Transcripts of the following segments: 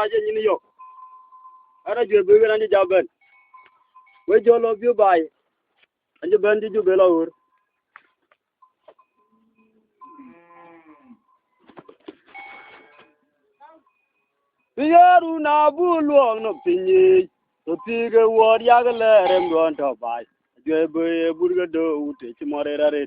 raje ni yo ara je be ga ni jaben we jo lo bi bai anje ben di ju be lo ur Yaru na bulu no pinyi to tige wor ya ga le rem don to bai je be burga do ute ti more rare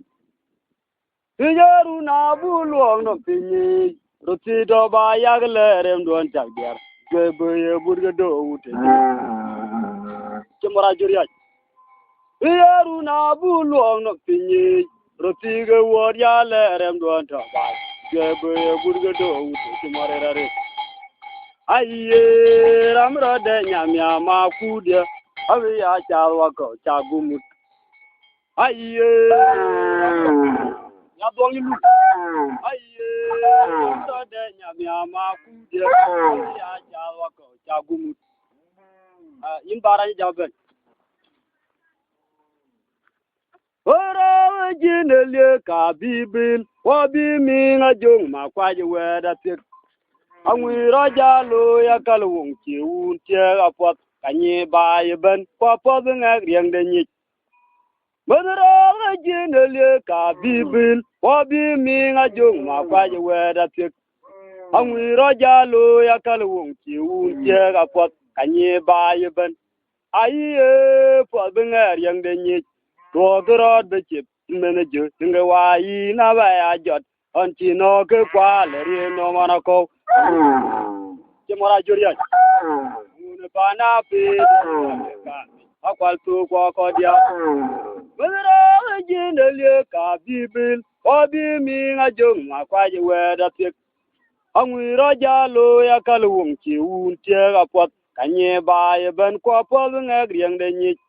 Yaru na bulu no pinyi to ti do ba ya ga le rem don ta ger je be burga do ute ti mora juriya Yaru na bulu no pinyi to tige wor ya le rem don to bai je be burga do ute ti more rare Aye, ramro de nyamya makudia, awi ya chalwa ko chagumut. Aye, ya dongi lu. Aye, ramro de nyamya makudia, awi ya chalwa ko chagumut. In barani jaben. Ora jinele ka bibil, wabi minga jong makwaje weda tik. Angwiro jalo ya kalwong chiun tia apot kanyi baye ben popod ngak riang de nyik Benro jinele ka bibil wabi minga jong makwaje weda tik Angwiro jalo ya kalwong chiun tia apot kanyi baye ben Aye pod ngak riang de nyik Dogro de chip menejo tinga wayi na baya jot Antino ke kwa le no manako Jemora Jurian. Unabana pe akwal tu ko dia. Bedra jinele ka bibil obi mi ngajong akwaje weda tik. Angwiro jalo ya kalwum chi un tie apot kanye bae ben ko pol ngagriang de nyik.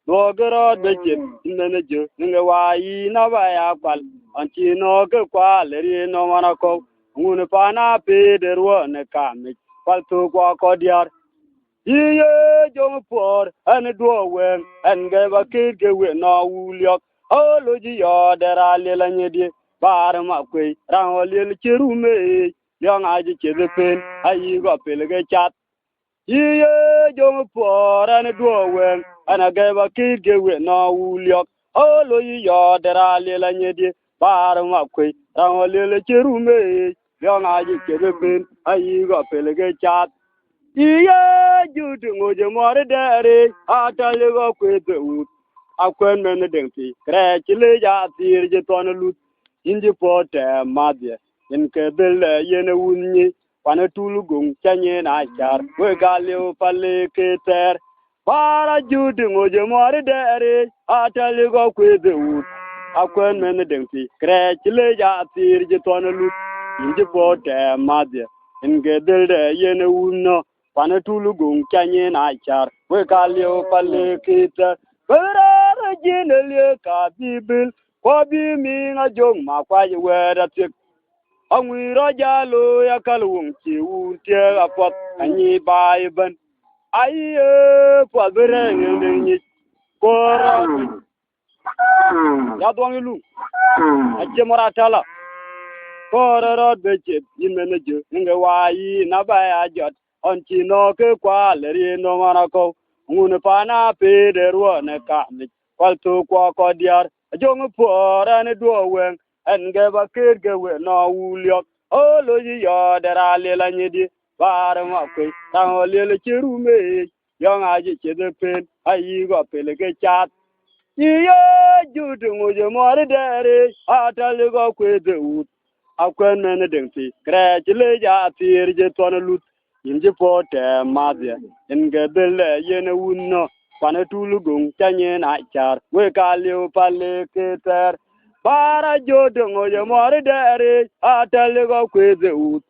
Dogero de chip menejo nga wayi na ba ya kwal antino ke kwa le no manako. Ngune pana pe derwo ne kamik palto ko diar iye jong por an do wen an ge ba ke we no wulyok oloji yo dera le la nyedi Baar Makuei ran ole chirume yang aji chedepen ayi go pelge chat iye jong por an do wen an ge ba ke we no wulyok oloji yo dera le la nyedi Baar Makuei ran ole chirume Yang aji kedepen ayi go pelge chat Iya jutu ngoje more dere atale go kwete ut akwen men dengti kre chile ja tir je ton lut inji pote madye in ke bel yene wunni pana tulu gong chanye na char we galeo pale keter para jutu ngoje more dere atale go kwete ut akwen men dengti kre chile ja tir je ton lut inji pote madye in ke bel yene wunno Pana tulu gung chanye na char we kalio pale kita Berara jinele ka bibil ko bi mi nga jong ma kwa je weda tik Angwiro jalo ya kalwung chi un tie apot anyi bae ben Aye po bere ngende nyi Kora Ya duang ilu Ache moratala Kora rod beche Yimenejo Nge wayi na baya jot Antino ke kwa le no manako ngune pana pe derwo ne kamik kwalto ko diar jong pora ne do wen en ge ba ke we no wulyok oloji yo dera le la nyedi Baar Makuei tan le chirume yong aji chedepen ayi go pelge chat iye jutu ngoje more dere atale go kwete ut akwen men dengti kre chile ja tir je ton lut Inji pote madye inge bele yene wunno pana tulu gong chanye na char we kalio pale keter para jodo ngoje more dere atale go kweze ut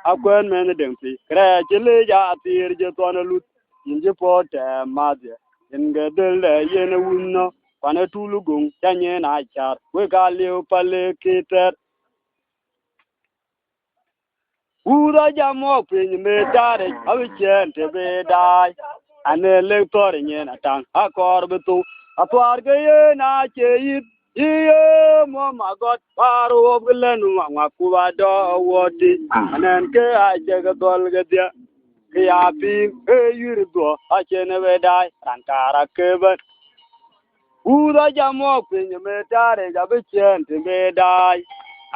akwen men dengti kre chile ja tir je tona lut inji pote madye inge bele yene wunno pana tulu gong chanye na char we kalio pale keter Ura jamo pin me dare awi chen te be dai ane le tor nyen atang akor betu atwar ge ye na che yit iye mo magot paru oblen ma kuba do woti anen ke a je ga dol ge dia Kia ping yuri do a chene we dai rankara keben. Uda jamo pinye me tare jabe chen te me dai.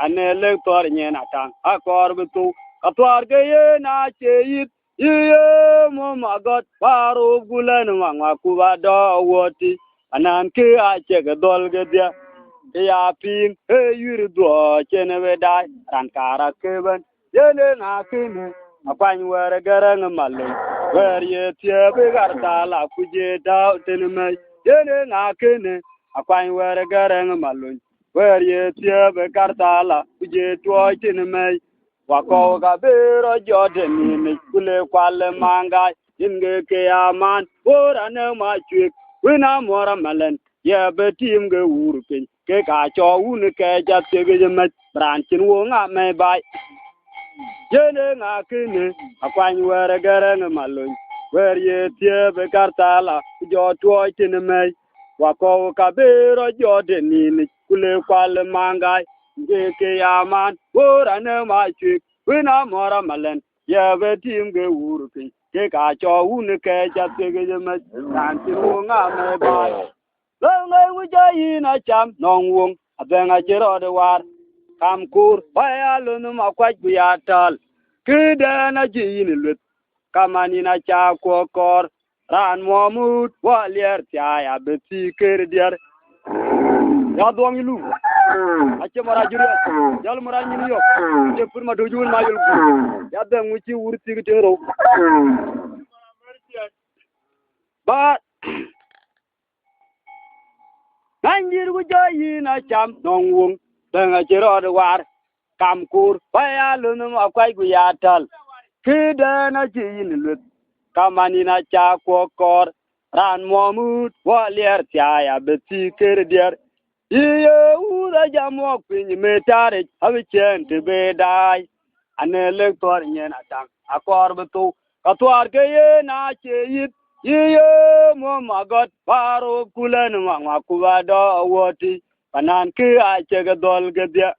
Ane lektor nyen atang akor betu katwar ke ye na cheit ye mo magot paro gulen wangwa kuba do woti anan ke a chege dol ge dia ya ping yuri do chene we dai rankara keben yene na kene apany were garang malu wer ye tie be garta la kuje da tenme yene na kene apany were garang malu wer ye tie be garta la kuje to tenme wako ga bero jodeni ni kule kwale manga inge ke aman ora ne ma chik wina mora malen ye be tim ge urpin ke ka cho un ke ja te ge me branchin wo nga me bai yene nga kene akwany were garang malun wer ye tie be kartala jo to tenme wako ka bero jodeni ni kule kwale manga inge ke aman ora ne ma chik wina mora malen ye be tim ge urpin ke ka cho un ke ja te ge me branchin wo nga me bai Longai wujayi na cham nong wong abenga jero de war kam kur baya lunum akwaj buyatal kida na jiyin lut kamani na cha ko kor ran momut walier tiaya beti kerdiar ya doang ilu ache mara jure jal mara nyini yo je pur ma dojul ma yul ya den wuci wurti gero ba Nanjir wujayi na cham nong wong benga jero de war kam kur baya lunum akwai guyatal kida na jiyin lut kamani na cha ko kor ran momut walier tiaya beti kerdiar iye ura jamok pin metare awichen te bedai ane lektor nyen atang akor betu katwar ke ye na cheit iye mo magot paro kulen wangwa kuwado woti panan ke a chege dol gedia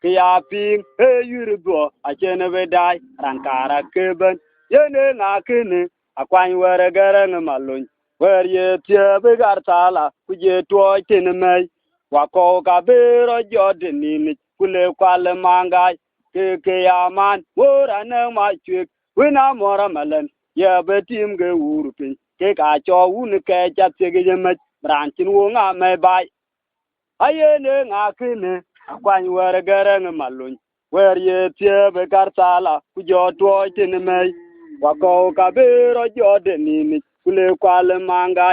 kia ping yuri do a chene bedai rankara keben yene na kene akwany were garang malun wer ye tie be gartala kuje to tenme wako ka bero jodeni ni kule kwale manga ke yaman wora ne ma chik wina mora malen ye betim ge urpin ke ka cho un ke jatse ge me branchin wo nga me bai ayene nga kene akwany were garang malun wer ye tie be gartala kujo to tenme wako ka bero jodeni ni kule kwale manga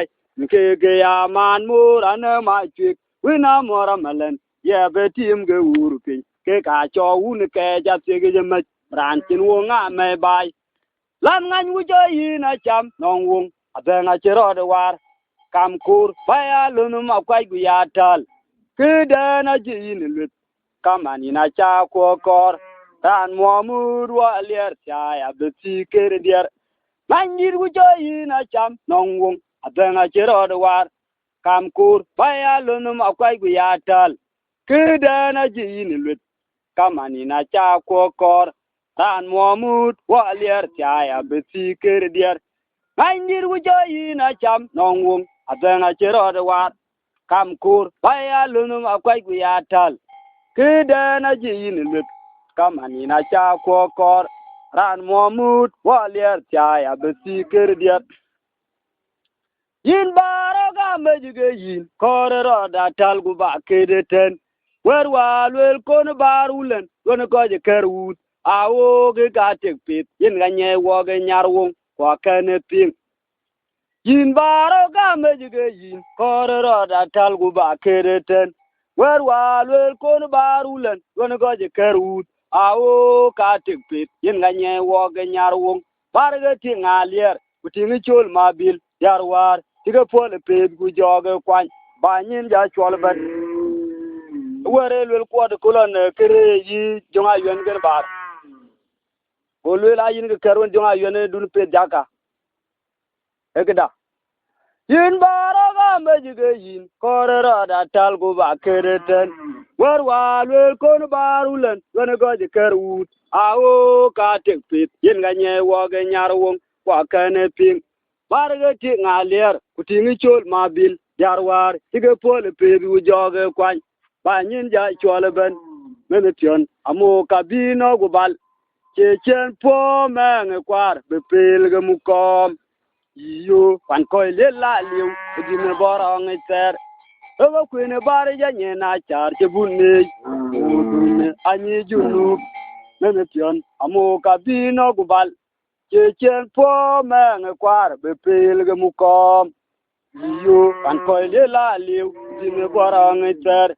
ke yaman mora ne ma chik wina mora malen ye betim ge urpin ke ka cho un ke jatse ge me branchin wo nga me bai lan ngan wujayi na cham nong wong abenga chero de war kam kur baya lunum akwai guyatal kida na jiyin lut kamani na cha ko kor ran momur wa lier ya beti kerdiar nanjir wujayi na cham nong wong abenga chero de war kam kur baya lunum akwai guyatal kida na jiyin lut kamani na cha ko kor ran momut wa lier ya beti kerdiar nanjir wujayi na cham nong wong abenga chero de war kam kur baya lunum akwai guyatal kida na jiyin lut kamani na cha ko kor ran momut wa lier ya beti kerdiar yin baro ga mejige yin korero da talgu ba kedeten wer walwel kon barulen kon koje kerut awo ge gatek pit yin ganye wo ge nyarwung ko kane ping yin baro ga mejige yin korero da talgu ba kedeten wer walwel kon barulen kon koje kerut awo gatek pit yin ganye wo ge nyarwung barge tingalier kutingi chol mabil yarwar tiga pole ped gu joge kwan banyin ja chol ban were lel kwad kulon kere yi jonga yuen gen bar o lel ayin ge karun jonga yuen dun ped jaka ekda yin baro ga mejige yin korera da tal gu ba kereten War walwel kon barulen wana goje kerut awo ka tek pit yen ganye woge nyarwong kwa kane ping barga ti ngalier kutingi chol mabil jarwar tige pole pedu joge kwan banyin ja chole ben menetion amo kabino gubal chechen po menge kwar bepel ge mukom yo kwan koy le la liu dine borong ter Ewa kwene bari janye na char chebune udune anyi junu menetion amo kabino gubal chechen po menge kwar bepel ge mukom yo kan koy le la liu dine borong ter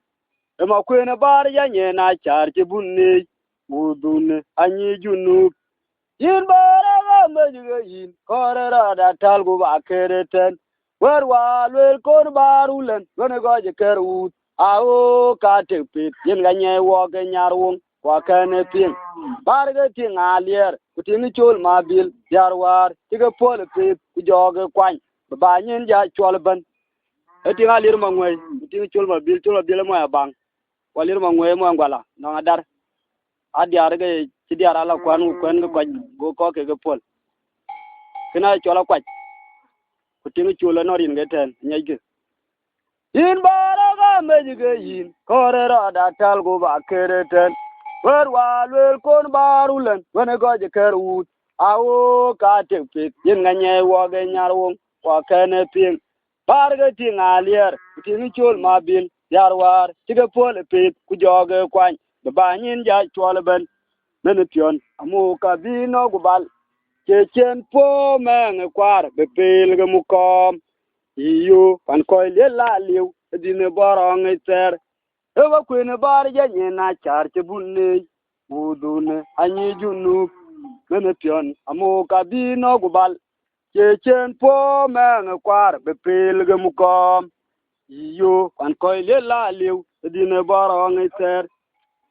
Ewa kwene bari janye na char chebune udune anyi junu yin bara ga mejuge yin korera da talgu ba kereten Wer walwel kon barulen wana goje kerut awo ka tepit yin ganye woge nyarwong kwa kane ping barga ting alier kutingi chol mabil yarwar tiga pole pit kujoge kwany banyin ja cholban eting alir mangwe kutingi chol mabil mo abang walir mangwe mo ngwala no adar adiar ge tidiar ala kwan go ko ke pol kina chola kwach kutingi chula norin geten nyege in baraga mejige yin korera da talgo ba kereten wer walwel kon barulen wana goje kerut awo ka tepit yin nganye woge nyarwong kwa kane ping barga ting alier kutingi chul mabil yarwar tiga pole pit kujoge kwany banyin ja chwalben menetion amu kabino gubal chechen po menge kwar bepel ge mukom iyo kan koy le la liu dine borong ter ewa kwene bar janye na char chebune udune anyi junu menetion amo kabino gubal chechen po menge kwar bepel ge mukom iyo kan koy le la liu dine borong ter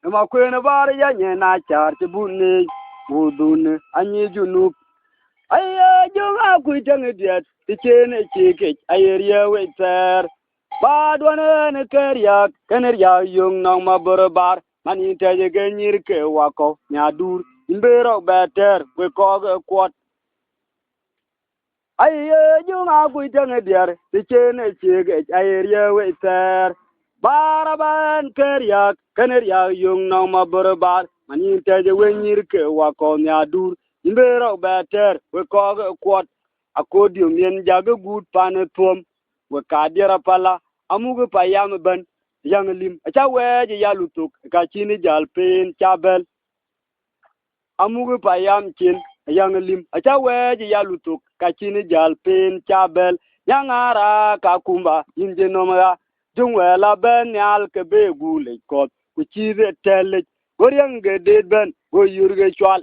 ewa kwene bar janye na char chebune udune anyi junu Aye, junga kuitang diet, the chain a chick, ayeria waiter. Bad one and a carrier, canaria, young no maburbar, money tell again yirke wako, nadur, in bero better, we call a quat. Aye, junga kuitang diet, the chain a chick, ayeria waiter. Baraban carrier, canaria, young no maburbar, money tell you when yirke wako, nadur. Imbero better we call a quat accordium yen jaga good panetum we kadira pala amuga payam ban young lim a chawe yalutuk kachini jalpin chabel amuga payam chin young lim a chawe yalutuk kachini jalpin chabel yang ara kakumba injenomaya jungwela ben yal kebe gule kot kuchize tele goryang geded ben go yurge chwal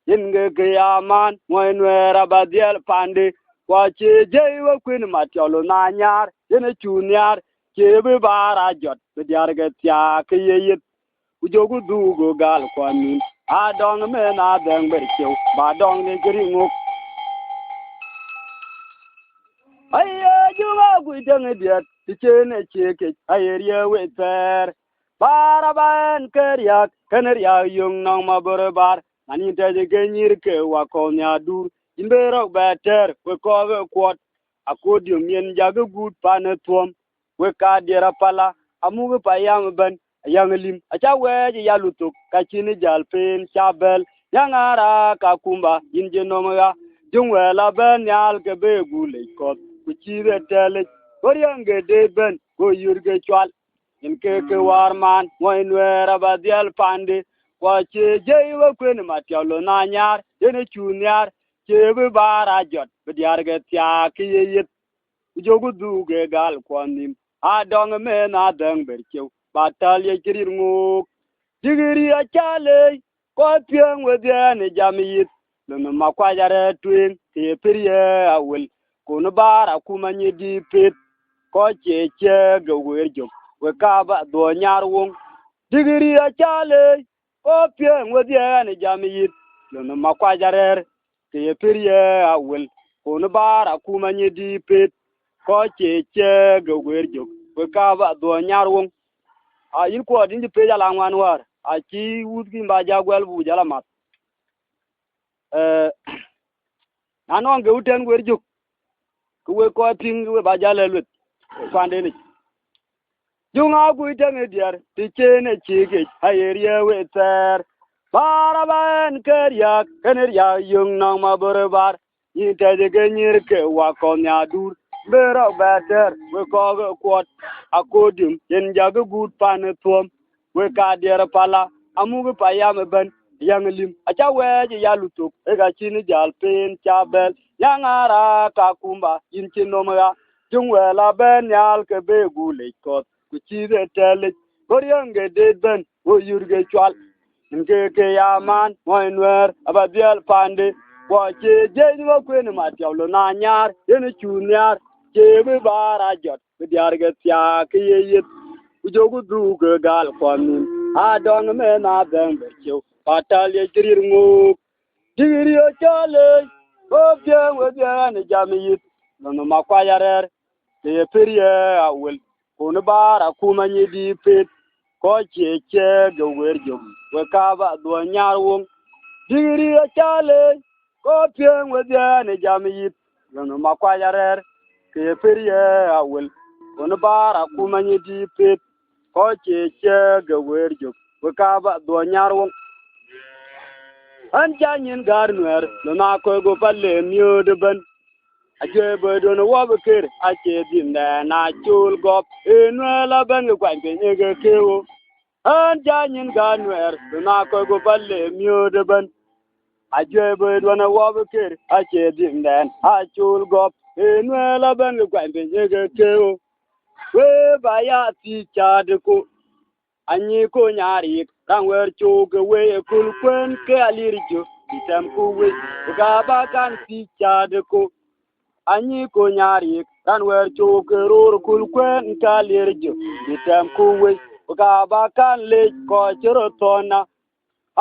Inge kiyaman mwenwera badiel pande kwa cheje wa kwin matiolo na nyar yene chunyar chebe bara jot bediar ga tya kiyet ujogu dugo gal kwanin adong me na deng berchew ba dong ne gringo aye juba kuideng diet tichene cheke ayeria weter bara ban keryak keneria yung nong maburbar Ani taje genyir ke wakonya dur imbero better we ko kwat accordium yen jaga good panetum we ka dira pala amuga payam ban yangalim acha weje yalutuk kachini jalpen chabel yangara kakumba injenomga jungwela ben yal ke be gule ko kuchire tele goryange de ben go yurge chwal inke warman moinwera badial pande Kwa cheje wa kwen matiolo na nyar yene chunyar chebe bara jot bediar ge tya kiyet ujogu duge gal kwanim adong me na dang berchew batal ye kirir nguk digiri a chale ko pieng wedene jamiyit luma makwajare twing te priye awel kono bara kumanyi di pit ko cheche ge werjok we kaba do nyar wong digiri a chale O pieng wadiane jamiyit luna makwajarer ke periye awel kono bara kumanyi di pit ko cheche go werjok we kaba do nyarwong a yin ko din pe ja langwan war a ki wut ki ba ja gwel bu jala mat anon ge uten wer juk ku we ko ting we ba ja le lut kwande ni junga ku iten diar ti chene chige ayeria we ter baraban kerya keneria yung nang ma borbar yin te de genyir ke wa kon ya dur bero better we ko kwat akodim yen jag gut pan tuom we ka der pala amugu payam ben yang lim acha we ya lutuk e ga chini jal pen chabel yang ara ka kumba yin chinomga jungwe la ben yal ke be gule ko ku chi de tele goryange de ben wo yurge chwal nke yaman moinwer abadial pande wo che je ni ko ni ma tiawlo na nyar yen chunyar che be bara jot be diar ge tya ke ye ujogu du ge gal kwamin adong me na den be chu patal ye kirir ngo digiri o chale o bien we bien ni jamiyit no ma kwa yarer ke perie awel ko bara kuma ni di pet ko che ge wer jom we ka ba do nyar won digiri o chale ko bien we bien ni jamiyit no ma kwa yarer ke perie awel ko bara kuma ni di pet ko che ge wer jom we ka ba do nyar won an janyin garnuer na ko go palle mio de ben aje be do no wa beker ache din na chul gop enu la ben ko an be ge kewo an janyin garnuer na ko go palle mio de ben aje be do no wa beker ache din na chul gop enu la ben ko an be ge kewo we ba ya ti cha de ko anyi ko nyari rangwer chuge we kul kwen ke alirjo bitam ku we ga ba kan ti chade ko anyi ko nyari rangwer chuge rur kul kwen ke alirjo bitam ku we ga ba kan le ko chero tona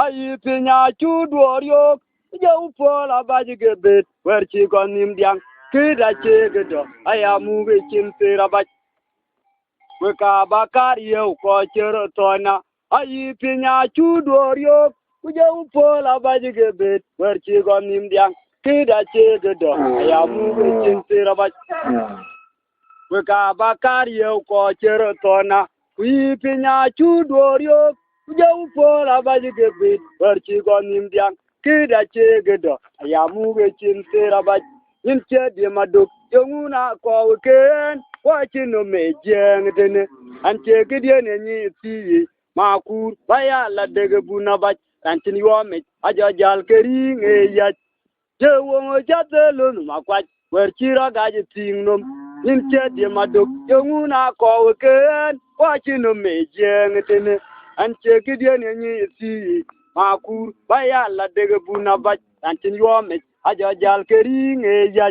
ayi pinya chu duorio je upola bajige bet wer chi kon nim diang kida chege do aya mu ge chin tera ba we ka bakar ye ko chero tona ayi pinya chudorio kuje upola bajige bet wer chi go nim diang kida chege do ya mu be chin tira ba we ka bakar ye ko chero tona ayi pinya chudorio kuje upola bajige bet wer chi go nim diang kida chege do ya mu be chin tira ba yin che di maduk yonguna ko ken watching me jeng dene ante gideon ni ti makur baya la dege buna ba antin yo me aja jal keri nge ya je wo jatelun makwat wer chira gaje tingnom nin che di maduk yonguna ko ken watching me jeng dene ante gideon ni ti makur baya la dege buna ba antin yo me aja jal keri nge ya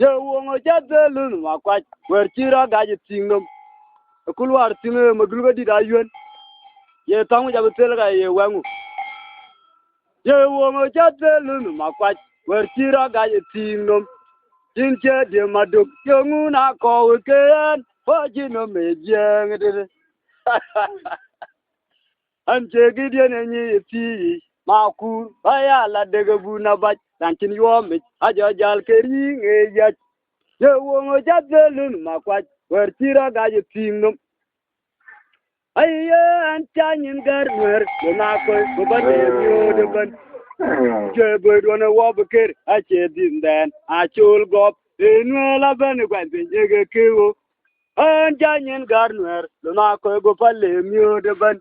je wo jatelun makwat wer chira gaje tingnom kulwar tinge magulga di da yuen ye tamu jabe telga ye wangu ye wo jatelun makwat wer chira gaje tingnom tinche de maduk yonguna ko ken fojino me jeng de anje gideon ni ti makur aya la dege buna ba tantin yome aja jal keri nge ya ye wo jatelun makwat wer chira gaje tingnom aye antanyin garwer na ko bane yo de ban je be do na wo beker ache din den achul gop enu la ban kwan be ge kewo antanyin garwer na ko go palle myo de ban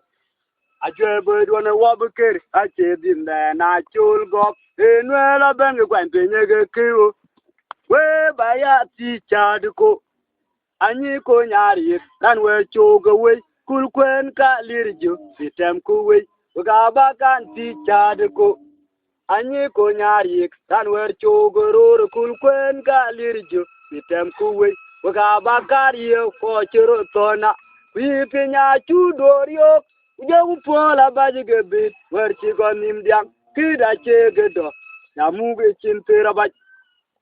aje be do na wo beker ache din den achul gop enu la ban kwan be ge kewo we ba ya ti chad ko anyi ko nyari kan we chugo we kul kwen ka lirju sitem ku we ga ba kan ti chad ko anyi ko nyari kan we chugo rur kul kwen ka lirju sitem ku we ga ba kar ye ko chiro tona wi pinya chu dorio je upola bajige bit wer chi go nim diang kida chege do na mu be chin tera ba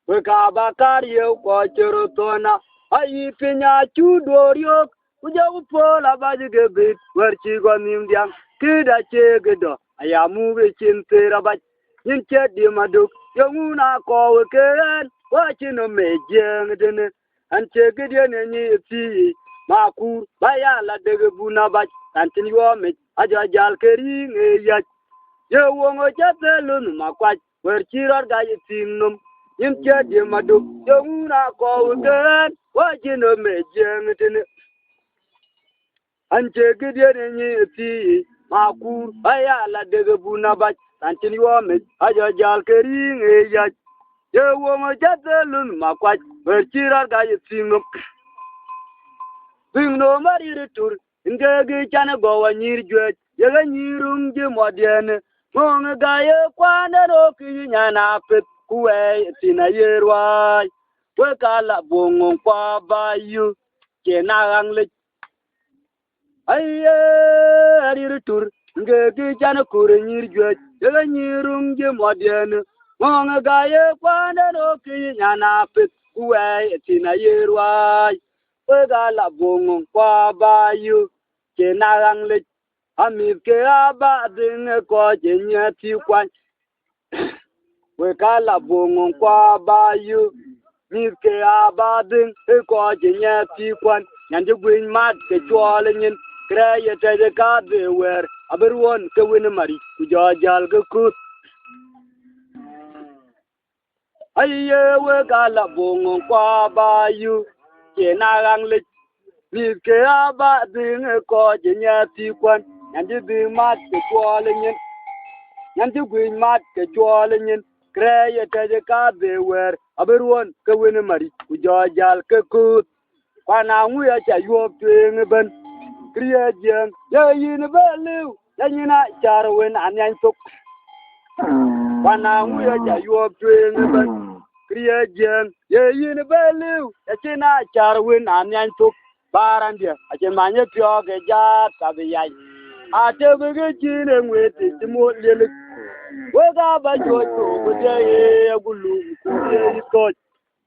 we ka ba kar ye ko chiro tona ayi pinya chu dorio Uja upola baji gebit, werchi go nimdiang, kida chegedo, ayamu vichin terabaj, yin chedi maduk, yonguna ko weken, watchino mejeng dene, and chegidian any tea, maku, bayala degebuna baj, antin yomit, ajajal kering e yach, ye wongo chatelun makwaj, werchiror gaji timnum, yin chedi maduk, yonguna ko weken, watchino mejeng dene. Anche gidian ni ti makur aya la de buna ba antin yome aja jal kering e ya ye wo ma jatelun makwaj berchira ga yitingo bingno mari retur ingege chana go wanyir jwe ye ga nyirum je modien ngong ga ye kwana ro ki nyana pet kuwe tina yerwa we kala bongo kwa bayu kena angle aye arirutur ngegi jana kure nyirjwe yega nyirum je modien monga gaye kwanda no ki nyana pet kuwe tina yerwa wega la bongo kwa bayu kena rangle amir ke aba ding ko je nyati kwan wega la bongo kwa bayu mir ke aba ding ko je nyati kwan nyande gwin mat ke chwale nyin Kraya taja kadwe wer aberwon ke win mari kujajal ke kut aye we gala bongo kwa bayu ke narang lik mi ke aba ding ko jenya ti kwan nyandi bi mat ke chwale nyin nyandi gwin mat ke chwale nyin kraya taja kadwe wer aberwon ke win mari kujajal ke kut kwana nguya cha yop twing ben kriya jeng ya yin belu ya nyina charwen anyan tok wana nguya ja yob tweng ban kriya jeng ya yin belu ya china charwen anyan tok barandia achen manye pyo ge ja tabiyai ate bege chine ngwete timo lele wega ba joto gode ye gulu ku ye to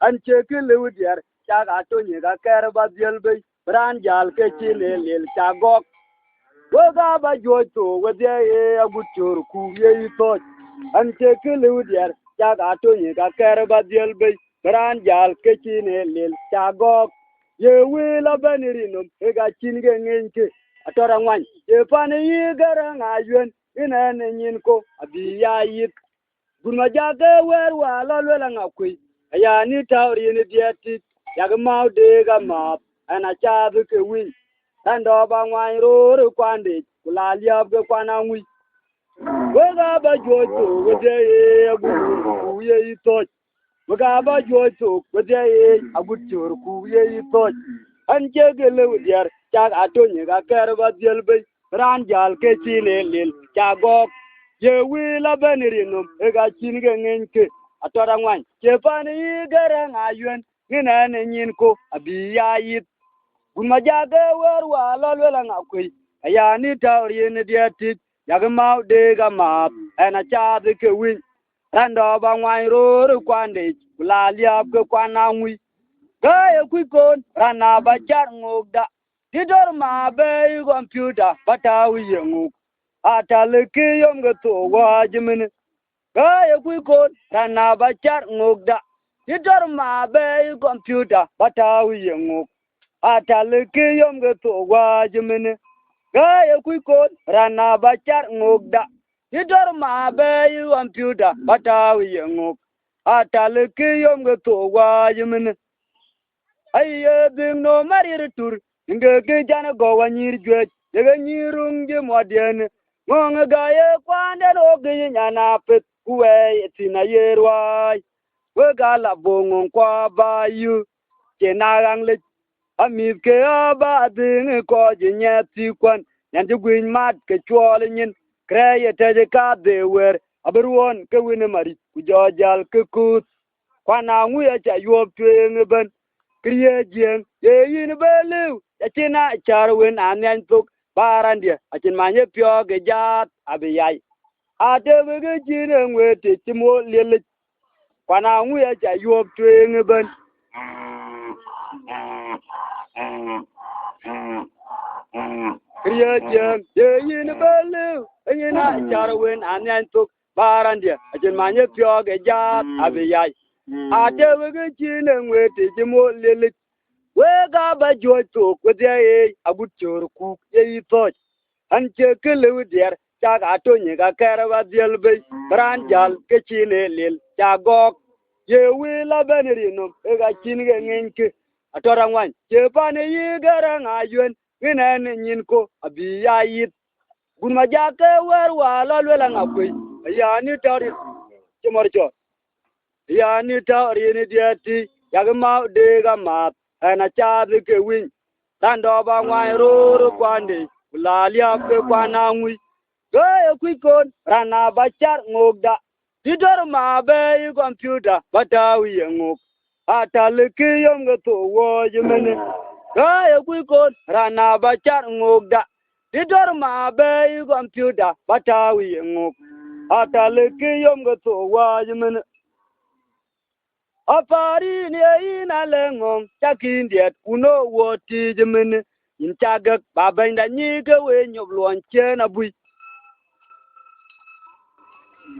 an cheke lewdiar chaga to nyega kerba dielbe ran jal ke chile lel chagok woga ba joto wede e agutur ku ye to an cheke lewdiar chaga to nyega kerba dielbe ran jal ke chile lel chagok ye wila banirino e ga chinge ngenke atora ngwan ye pane yi garang ayuen ina ne nyin ko abi ya yit gunma jage wer wa lolwela ngakui aya ni tawri ni diati yaga maude ga map ana chabu ke win ando ba ngwan ro kwande kula liab ge kwana ngui wega ba jojo wede ye agu ye ito wega ba jojo wede ye agu chur ku ye ito an jege le diar chag atonye ga kerba dielbe ran jal ke chine lil chago ye wi la benirino e ga chinge ngenke atora ngwan che pani gere ngayuen ngina ne nyin ko abi ya yit gunma jage wer wa lolwela ngakui aya ni tawri ne diati yaga mau de ga map ana cha de ke win rando ba ngwan ro kwande la liab ke kwana ngui gaya kwikon rana ba jar ngogda tidor ma be computer patawi yenguk atale ke yom ga to wajimin gaya kwikon rana ba jar ngogda tidor ma be computer patawi yenguk atale ke yom ga to wajimin gaya kwikon rana ba jar ngogda tidor ma be computer patawi yenguk atale ke yom ga to wajimin aye bing no marir tur ngege jana go wanyir jwe yega nyirung je modien ngong ga ye kwande no ge nyana pet kuwe tina yerwa we ga la bongo kwa bayu ke narang le amip ke aba ding ko je nyati kwan nyan je gwin mat ke chwole nyin kreye te ka de wer aberwon ke wine mari ku jojal ke kut kwana nguya cha yob tweng ben kriye jeng ye yin belu ya china charwen anyan tuk barandia achin manye pyo ge jat abiyai ate bege jine ngwete timo lele kwana nguya cha yob tweng ben Kriya jam ye yin balu yina charwen anyan tuk barandia ajin manye pyo ge jat abiyai ate wege chinen wete jimo lele wega ba joy tuk wede abut chor ku ye toch anche kele der chak atonye ga karawa dielbe branjal ke chine lel chagok ye wi la beneri no ega chinge ngenke atorangwan che pane yi garang ayuen ngene nyin ko abiyai gunma jake wer wala lwela ngakwe yani tari chimorcho yani tari ni diati yagma de gama ana chabe ke win tando ba ngwa ro kwande lalia ke kwana ngui ge kwikon rana bachar ngogda didor ma be computer batawi ngok atale ke yom to wo jemene ge kwikon rana bachar ngogda didor ma be computer batawi ngok atale ke yom to wo jemene afari ni ina lengong chakindiet kuno woti jemene inchagak babenda nyike we nyoblon chena bui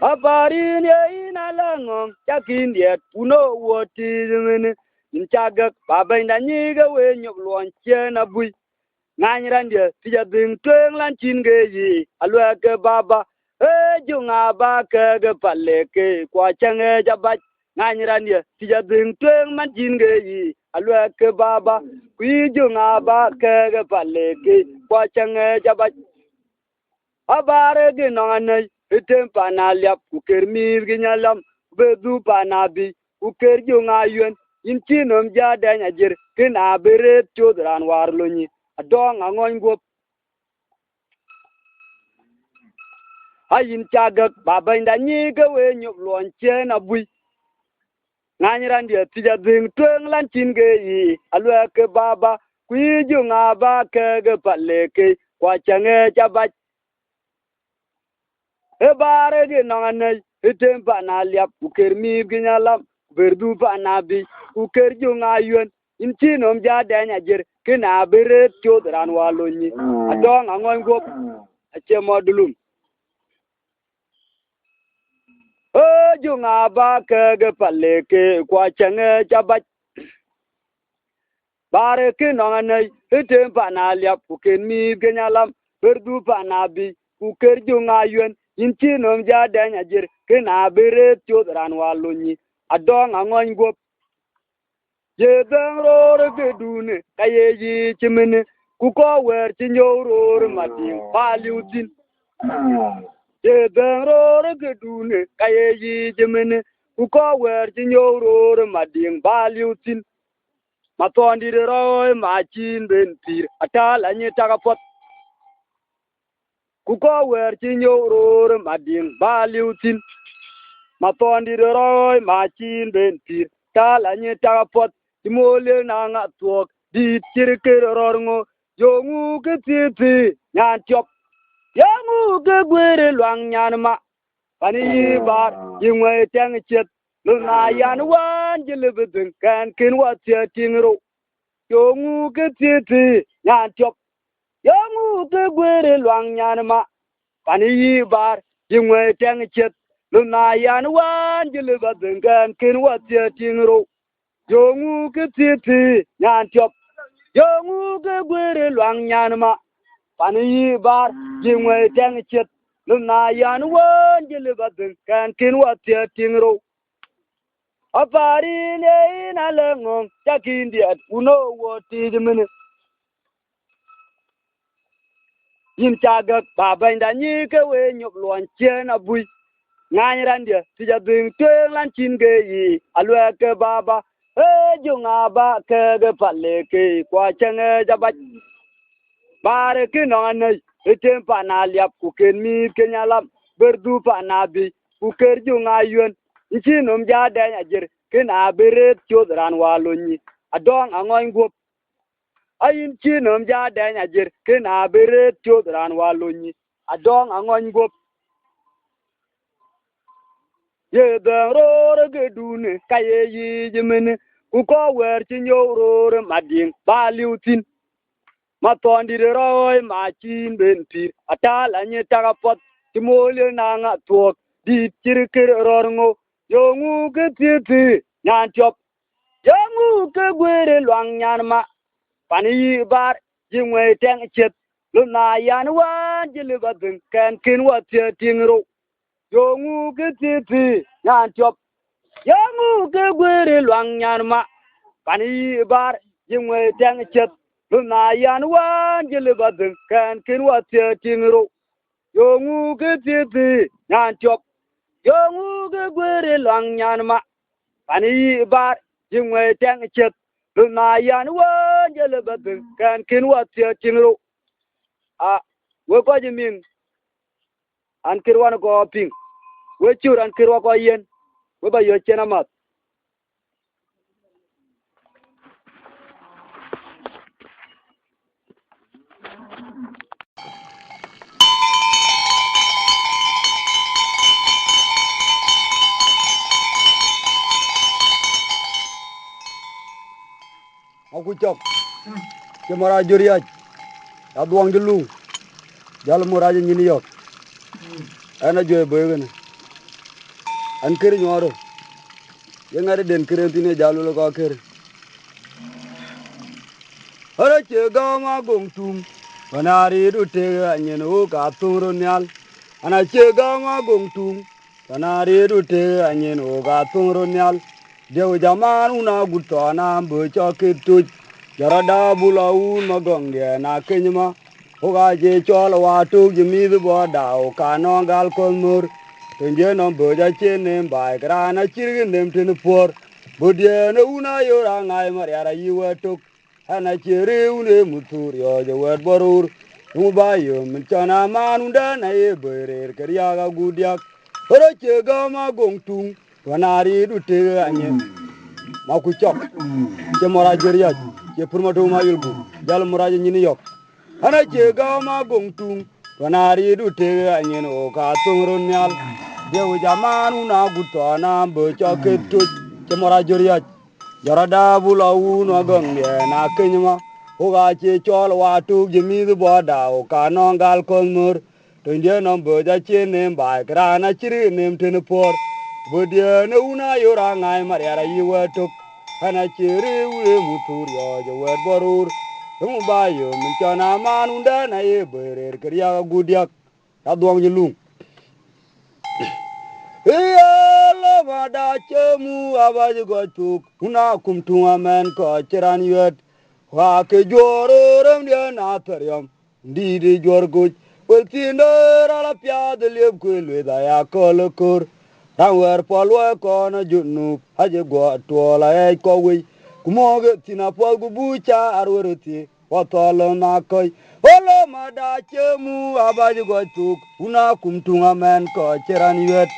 afari ni ina lengong chakindiet kuno woti jemene inchagak babenda nyike we nyoblon chena bui nganyrandia tija ding tweng lan chinge yi alweke baba junga ba ke paleke kwa change jabach nganyrandia tija ding tweng man chinge yi alweke baba kwi junga ba ke paleke kwa change jabach abare gi nonganay item panalyap kukermir gi nyalam bedu panabi kuker junga yuen inchinom jadanya jir kina beret chodran warlonyi adong angon gop ayin chagak babanda nyiga we nyop lon chen abui nganyran dia tija ding tweng lan chinge yi alwa ke baba kwi junga ba ke ge paleke kwa change chabach e bare ge nongane item pa na liap ukermi ginyalam berdu pa nabi uker junga yuen inchinom jadanya jer kina beret chodran walonyi adong angon gop ache modulum junga ba ke paleke kwa change chabach bare ke nongane item pa na liap ukermi ginyalam berdu pa nabi uker junga yuen inchinom jadanya jer kina beret chodran walonyi adong angon gop ye dang ror ke dune kaye yi chimene kuko wer chinyoror matin paliutin ye dang ror ke dune kaye yi chimene kuko wer chinyoror matin paliutin matondi roy machin bentir atal anyi takapot kuko wer chinyoror matin paliutin matondi roy machin bentir tal anyi takapot imole nanga tuok di tirker rorngo yongu ke titi nyan tiop yongu ke gwere luang nyan ma pani bar yingwe teng chet luna yan wan jilibedin kan kin watia tingro yongu ke titi nyan tiop yongu ke gwere luang nyan ma pani bar yingwe teng chet luna yan wan jilibedin kan kin watia tingro yongu ke titi nyan tiop yongu ke gwere luang nyan ma pani bar jingwe teng chet luna yan won jilba den kan kin watia tingro apari ne na lengong jakindi at uno woti jimene yin chagak babanda nyi ke we nyop luan chen abui nganyran dia tija ding tweng lan chinge yi alwa ke baba junga ba ke ge paleke kwa change jabach bare ke nonganay item pa na liap ku ken mi kenyalam berdu pa nabi ku ker junga yuen ichinom jadanya jer ken aberet chodran walonyi adong angon gop ayin chinom jadanya jer ken aberet chodran walonyi adong angon gop ye dang ror ge dune kaye yi jemene ku ko wer chinyoror mading baliutin Matondi de roy machin benti atala nye tagapot timole nanga tuok di chirikir rorngo yongu ke titi nyantiop yongu ke gwere luang nyanma pani bar jingwe teng chet luna yan wan jilibatin ken kin watia tingro yongu ke titi nyantiop yongu ke gwere luang nyanma pani bar jingwe teng chet luna yan wan jilibatin ken kin watia tingro yongu ke titi nyantiop yongu ke gwere luang nyanma pani bar jingwe teng chet luna yan wan jilibatin ken kin watia tingro a we ko jimin an kirwan ko ping we chur an kirwa ko yen we ba yo chena mat aku chok kemara juriya adwang julu jal muraje nyini yok ana joy boyene an kiri nyoro yengare den kirentine jalu ko kiri ara che gama gongtum panari du te anyeno ka turo nyal ana che gama gongtum panari du te anyeno ka turo nyal dew jamanu na gutona bo chokitu jarada bulawu magonge na kenyma oga je chol watu jimi bo dao kanongal kolmur tenje no boja chene bai grana chirgin dem tin por bodie no una yora ngai mariara yiwetuk ana chere une mutur yo je wet borur ubayo min chana manunda na e berer kariya gudyak ora che gama gongtung wanari du te anyen makuchok che mora jeriya che purmato ma yulgu jal moraje nyini yok ana che gama gongtung wanari du te anyen o ka tungron nyal dewu jamanu na gutona bo choketu che mora jeriya jarada bulawu no gonge na kenyma oga che chol watu jimi bo dao kanongal kolmur tunje no boja chene bai krana chiri nem tin por bodie ne una yora ngai mariara yiwetuk ana chiri ure mutur yo je wet borur bayo min chana manunda na e berer kriya gudyak adwang jilung Iyalo mada chemu abaji gotuk una kumtunga men ko chiran yet wa ke joro rem dia na periam di jor guj wel tinder ala pya de leb kwelwe da ya kolokur rawer polwa ko na junu aje go tola e ko wi kumoge tina pol gu bucha arweroti watolo na koy olo mada chemu abaji gotuk una kumtunga men ko chiran yet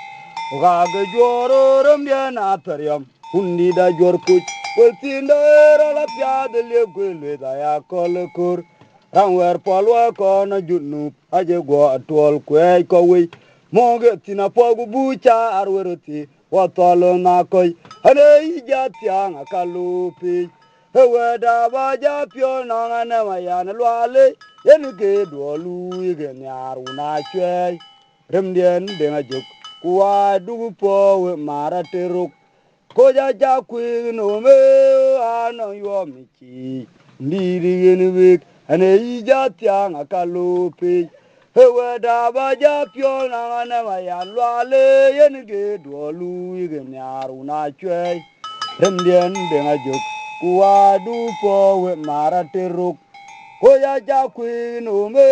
Gaga joro ram dia na periam undi da jor kuch wel tindera la piade le gwele da ya kolokur rangwer polwa ko na junu aje go atol kwe ko wi moge tina pogu bucha arweroti watolo na koy ane ija tianga kalupi ewe da ba ja pio na ngane ma ya na lwale yen ge do lu ge nyaru na chwe rem dien de ngajuk kuwa dugu po we mara teruk koja ja kwig no me ano yo michi ndiri yen wik ane ija tiang akalupi hewe da ba ja pio na ngane ma ya lwale yen ge dolu yige nyaru na chwe rem dien de ngajuk kuwa du po we mara teruk koja ja kwig no me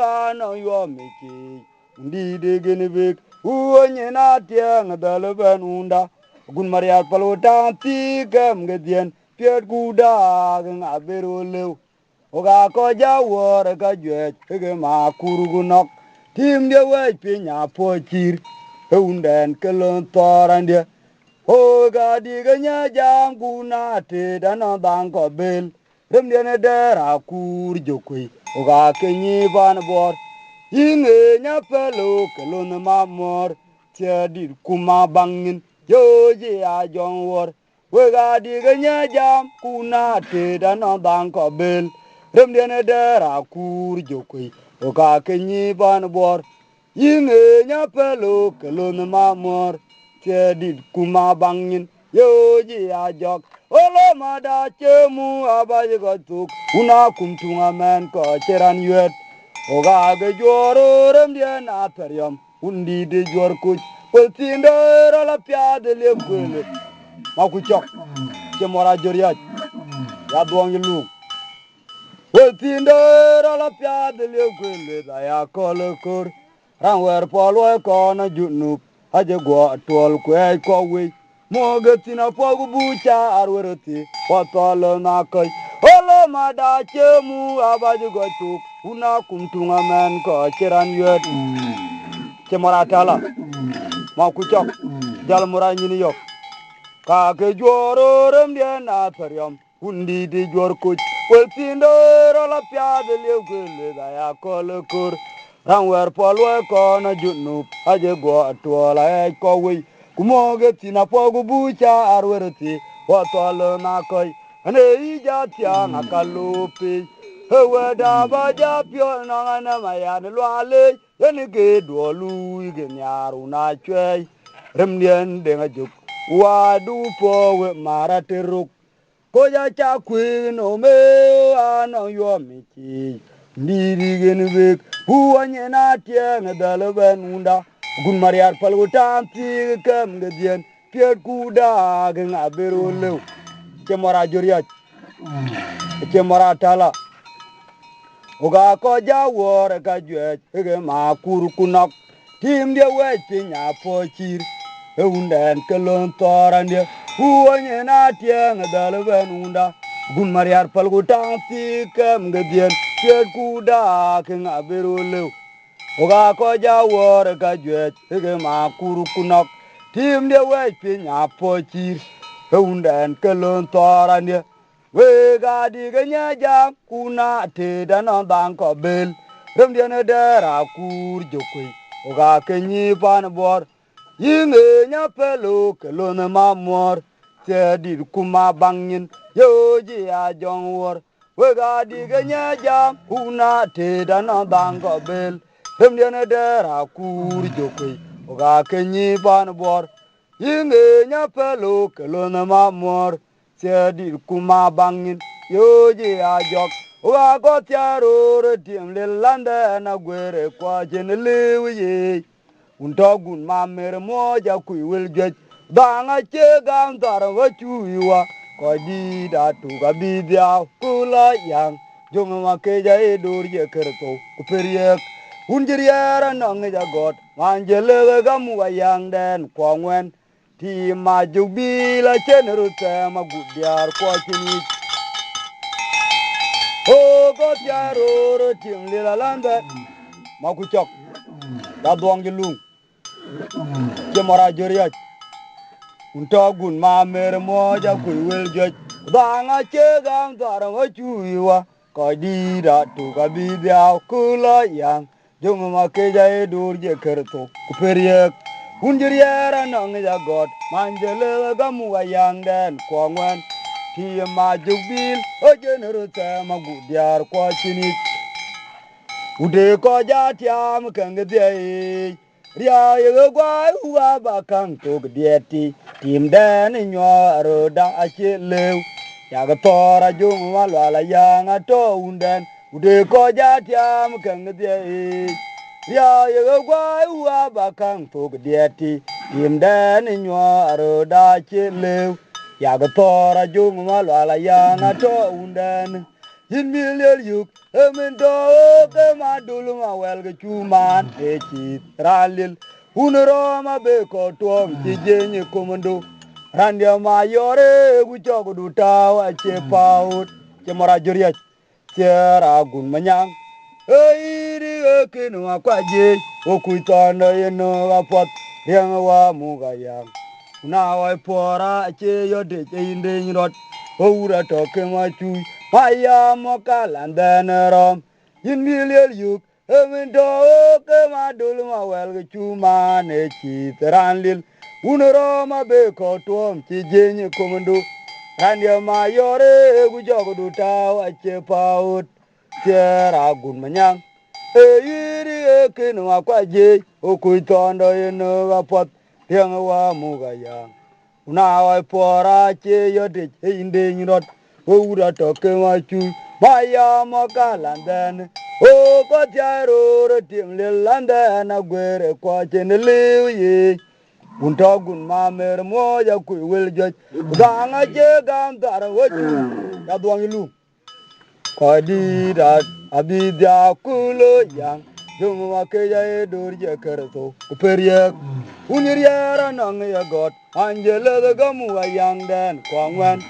ano yo michi ndiri yen wik uonye na tiang dalban unda gun maria palota ti gam gedien piet guda ng aberolew oga ko jawor ka jwe ge ma kurgunok tim de we pinya pochir unden kelon torande oga diganya jam guna te dana dang ko bel rem de ne dera kur jokwe oga kenyi ban bor Yinge nya pelo kelon mamor tia dir kuma bangin yoji a jongwor we ga di nya jam kuna te da no bang ko bel rem diene dera kur jokwe oka kenyi ban bor yinge nya pelo kelon mamor che dit kuma bangin yoji ajok olo mada chemu abaje gotuk una kumtunga men ko cheran yet oga ge joro rem dien aperyam undi de jor kuch peltindo la piade le kwele makuchok chemora joriat ya duang yilu peltindo la piade le kwele da ya kolokor ranwer polwe kona junub aje go tol kwe ko we mogatina pogu bucha arweroti potolo na koy olo mada chemu abaje go tuk una kumtunga men ko chiran yet chemora tala makuchok jal mura nyini yok ka ke joro rem dien na peryam undi di jor kuch peltindo la piade le kwele da ya kolokor ranwer polwe kona junub aje go tola ko we kumoge tina pogu bucha arweroti potolo na koy ane ija tia ngakalupi hewe da baja pio nangana mayan lwale yeni ge dolu ge nyaru na chwe remdien denga juk wadu po we marateruk koja cha kwin ome ana yo michi ndiri gen bek huanye na tieng dalben unda gun mariar palgutan ti kem gedien piet kuda gen aberu lew chemora joriat chemora tala oga ko jawor ka jwe ge ma kur kunok tim de we pinya pochir eunden kelon torande huanye na tieng dalben unda gun mariar palgutan ti kem gedien piet kuda gen aberu lew oga ko jawor ka jwe ge ma kur kunok tim de we pinya pochir eunden kelon torande we ga di ganya jam kuna te da no dan ko bel rem diene dera kur jokwe oga kenyi pan bor yinge nya pelo kelon mamor te di kuma bangin yoji a jongwor we ga di ganya jam kuna te da no dan ko bel rem diene dera kur jokwe oga kenyi pan bor yinge nya pelo kelon mamor di kuma bangin yoji ajok wa go tiaro tim le landa na gwere kwa jenelewi untogun mamer moja kuiwil jej danga che gam dar wa chuiwa ko di da tu ga bidia kula yang jonga ke ja e dur je kerto ku periek unjiriera nong ja god manjele ga mu yang den kwangwen ti ma jubi la chenru te ma gudyar ko chini o go tiaro tim le la landa ma ku chok da duang gilu ke mora joriya untagun ma mer mo ja ku wel joj da nga che gam dar wa chuiwa ko di da tu ga bi dia kula yang jong ma ke ja e dur je kerto ku periek unjiriera nong ja god manjele ga mu wa yang den ko ngwan ti ma jubil o jeneru ta ma gudyar ko chini ude ko ja tiam kang de ria ye gwa wa ba kang to gdieti tim den nyo da a che lew ya ga tora jung wa la yang a to unden ude ko ja tiam kang de ria ye gwa wa ba kang to gdieti tim den nyo da che lew ya ga tora jung wa la yang a to unden in million yuk emin do ke madul ma wel ge chuman e chi ralil unro ma be ko tom ti jenye komando randia ma yore gu jogu du taw a che paut che mora joria chera gun manyang eiri ke no kwa je o ku tono yeno apot yang wa mu ga yang na wa pora che yo de inde rot ora to ke ma chu Maya mokalandenerom, in million yuk, emin do ke madul ma wel ge chuma ne chi teranlil, unroma be ko tuom chi jenye komando, randia ma yore gu jogu du taw a che paut, Tiara gun manyang. Yiri kin wa kwa je. Okuitondo yeno wapot. Tiang wa mugayang. Una wa pora che yote inde nyirot. Ura toke machu. Maya mokalandan. O ko tiaro tim lelanda na gwere kwa chenelew ye. Untogun mamer moja kuiwil joj. Udanga je gam dara waju. Ya duang ilu. Kadirat abidya kulo yang. Jumwa keja edur je kerto. Kuperiak. Unyiriara nang ya god. Angela the gamu ayang den kwangwan.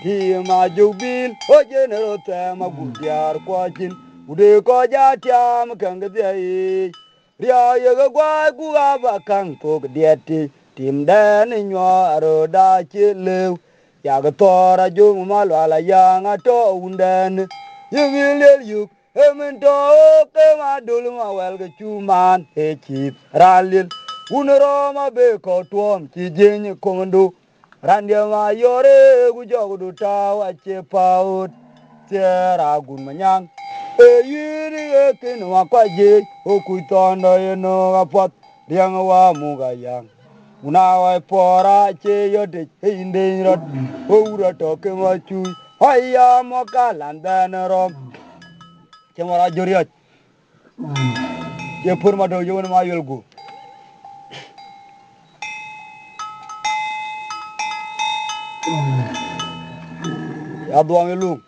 Ti ma jubil. O jenero tema gudiar kwachin. Ude ko jatiam kangde. Ria yaga gwa guga bakang tok dieti. Tim den nyoro da chilew. Yaga tora jung malwala yang ato unden. Yungilel yuk. Emento ke madul ma welga chuman. He chip ralil. Unroma be ko tuom chi jeny komando. Randia ma yore gujogu tawa che paut. Tiara gun manyang. Yiri kin wa kwa je. Okuitondo yeno apot. Riang wa mugayang. Una wa pora che yote inde rot. Ura toke machu. Haya mokalandan rom. Chemara joriat. Ye purma do yone ma yolgu. Aduang ilung.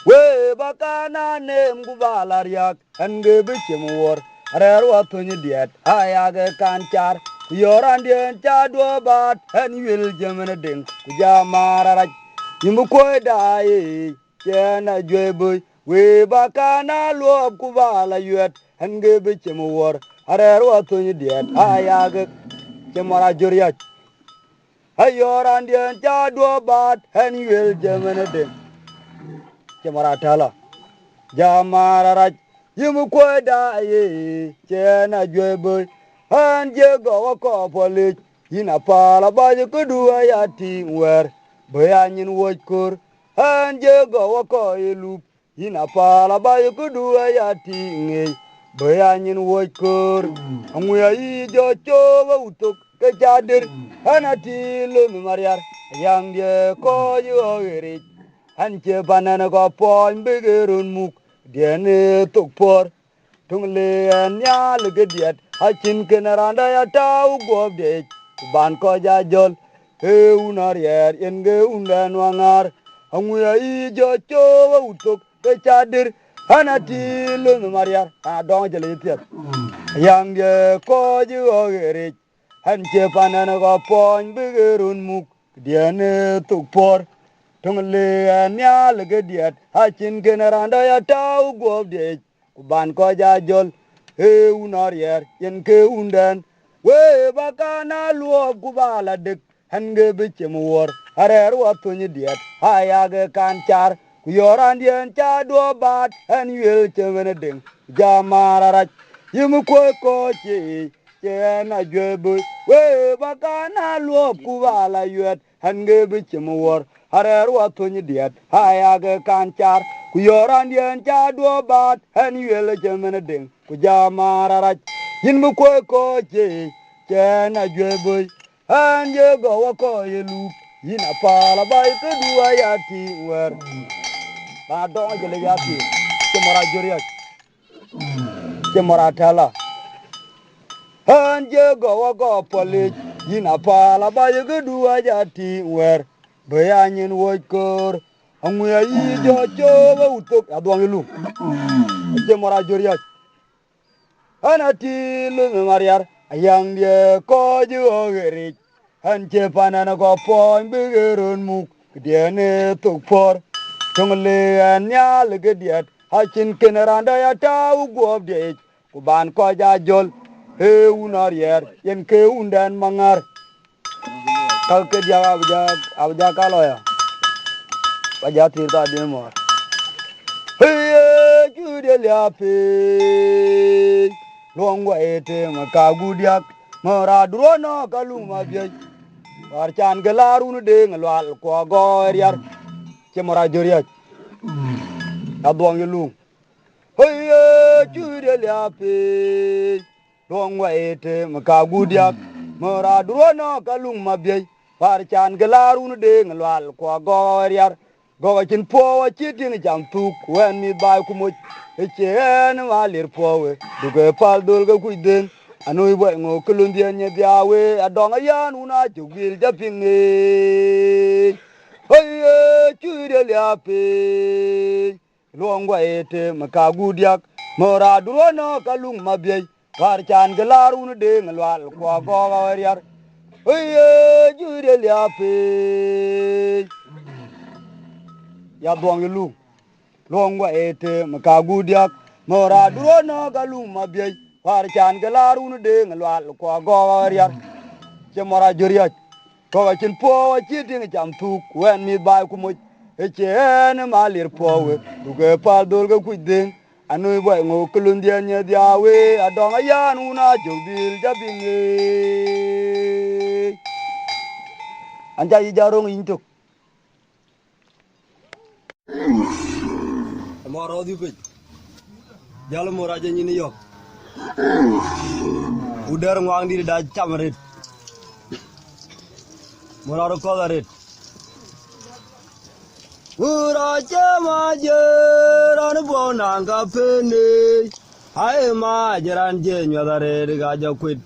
We bakana nem gubalariak. Enge bichim war. Areru atunyi diet. Ayaga kanchar. Yorandien chadwa bat. En will gemene ding. Kujamararaj. Yimukwe dae. Chena jwebu. We bakana luop kubala yuet. Enge bichim war. Areru atunyi diet. Ayaga. Chemara joriat. Ayorandien chadwa bat. En will gemene ding. Chemara tala. Jamararaj. Yimukwe dae. Chena jwebu. Anje go ko polit. Yina pala baje kudua ya tingwer. Bayanyin wojkur. Anje go ko ilup. Yina pala baje kudua ya tingey. Bayanyin wojkur. Angwe yi jo chowa utuk kechadir. Anati lumi mariar. Yang dia ko yo erit. Anche banana ko poin bigirun muk. Diane tukpor. Tungle nya legediat. Hachin kenaranda ya tau gobde. Ban ko jajol. He unarier enge undan wangar. Angwe ijo chowa utok kechadir. Hanati lunu mariar. Dong jele itiat. Yang ye ko jo gerich. Hanche panana ko poin bigirun muk. Diane tukpor. Tungle nya legediat. Hachin kenaranda ya tau gobde. Ban ko jajol. He unarier yenke undan. We bakana luo kubala dik. Henge bichim war. Arer watunyi diet. Hayage kanchar. Kuyorandien chadwa bat. En yel chemene ding. Jamararaj. Yimukwe kochi. Chena jwebu. We bakana luo kubala yuet. Henge bichim war. Arer watunyi diet. Hayage kanchar. Kuyorandien chadwa bat. En yel chemene ding. Kujamararaj. Yimukwe kochi. Chena jwebu. Anje go wako yelu. Yina pala bay kedua yati wer. Ba dong jele yati. Cemara joriak. Cemara tala. Anje go wako polit. Yina pala bay kedua yati wer. Bayanyin wojkor. Angwe yi jo chowa utok. Aduang ilu. Cemara joriak. Anati lu mariar. Ayang dia ko jo gerich. Anche panana ko poin bigirun muk. Diane tukpor. Tungle anya legediat. Hachin kenaranda ya tau gobde. Kuban ko jajol. He unarier. Yen ke undan mangar. Kau ke dia abja kalau ya. Baja tirta din mo. Hey jude liape. Longwa ete makagudiak. Maradrono kaluma biay. Warchan gelarun de ngelwal ko goriar. Cemara joriak. ya duang lu hey chu de la pe long wa ete maka gudia mora duono kalung mabye par chan galarun de ngalwal ko goriar go chin po chi tin jam tu wen mi ba ku mo chen walir po we du ke pal dul ga ku den anui bo ngo kulun dia nye dia we adong ayan una jugil japing e hey chu de la pe long wa ete maka gudia mora duono kalung mabye par chan galarun de ngalwal ko goriar hey chu de la pe ya duang lu long wa ete maka gudiak mora durono galum mabye par chan galarun de ngalwal ko goriar che mora juriya ko chin po chi ting jam tu wen mi ba ku mo e chen malir po we du ge pa dol ge ku den anu bo ngo kulun dia nya dia we adong ayan una jobil jabinge anja yi jarong intuk moro di pe jalo mora je ni yok udar ngwang di da chamret mora ko daret ura chama je ran bo nang ka pene ai ma jaran je nyadare ga ja kwit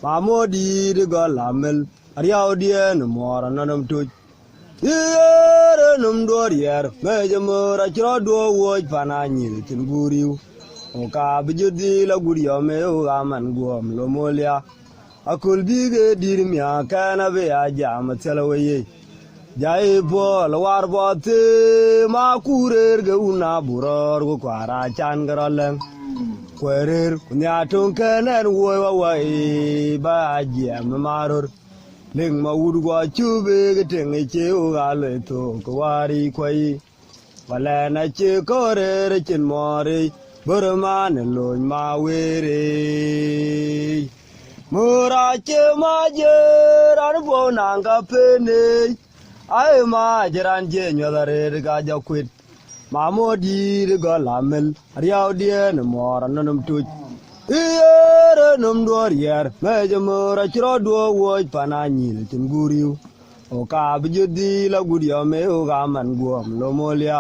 pa modi de ga lamel ariao dien mora nanam tu yere num dor yer me je mora chro do wo pana nyil tin guriu o ka bijudi la guriyo me o aman guom lo molia akul bige dirmia kana be aja matelawaye jai bol war bote ma kurer ge una buror go kwara chan garalen kwerer kunya ton kenen wo wa ba aja maror ling ma wud go chube ge tenge che o gale to ko wari kwai wala na che korer chin mori burman lo ma were mura che ma je ran bo nanga pene ai ma jaran je nyodare ga ja kwit ma modi ga lamel riaw dien mor nanum tuj iyere num dor yer me je mura chro do wo pana nyil tin guriu o ka bijudi la gudio me o ga man guom lo molia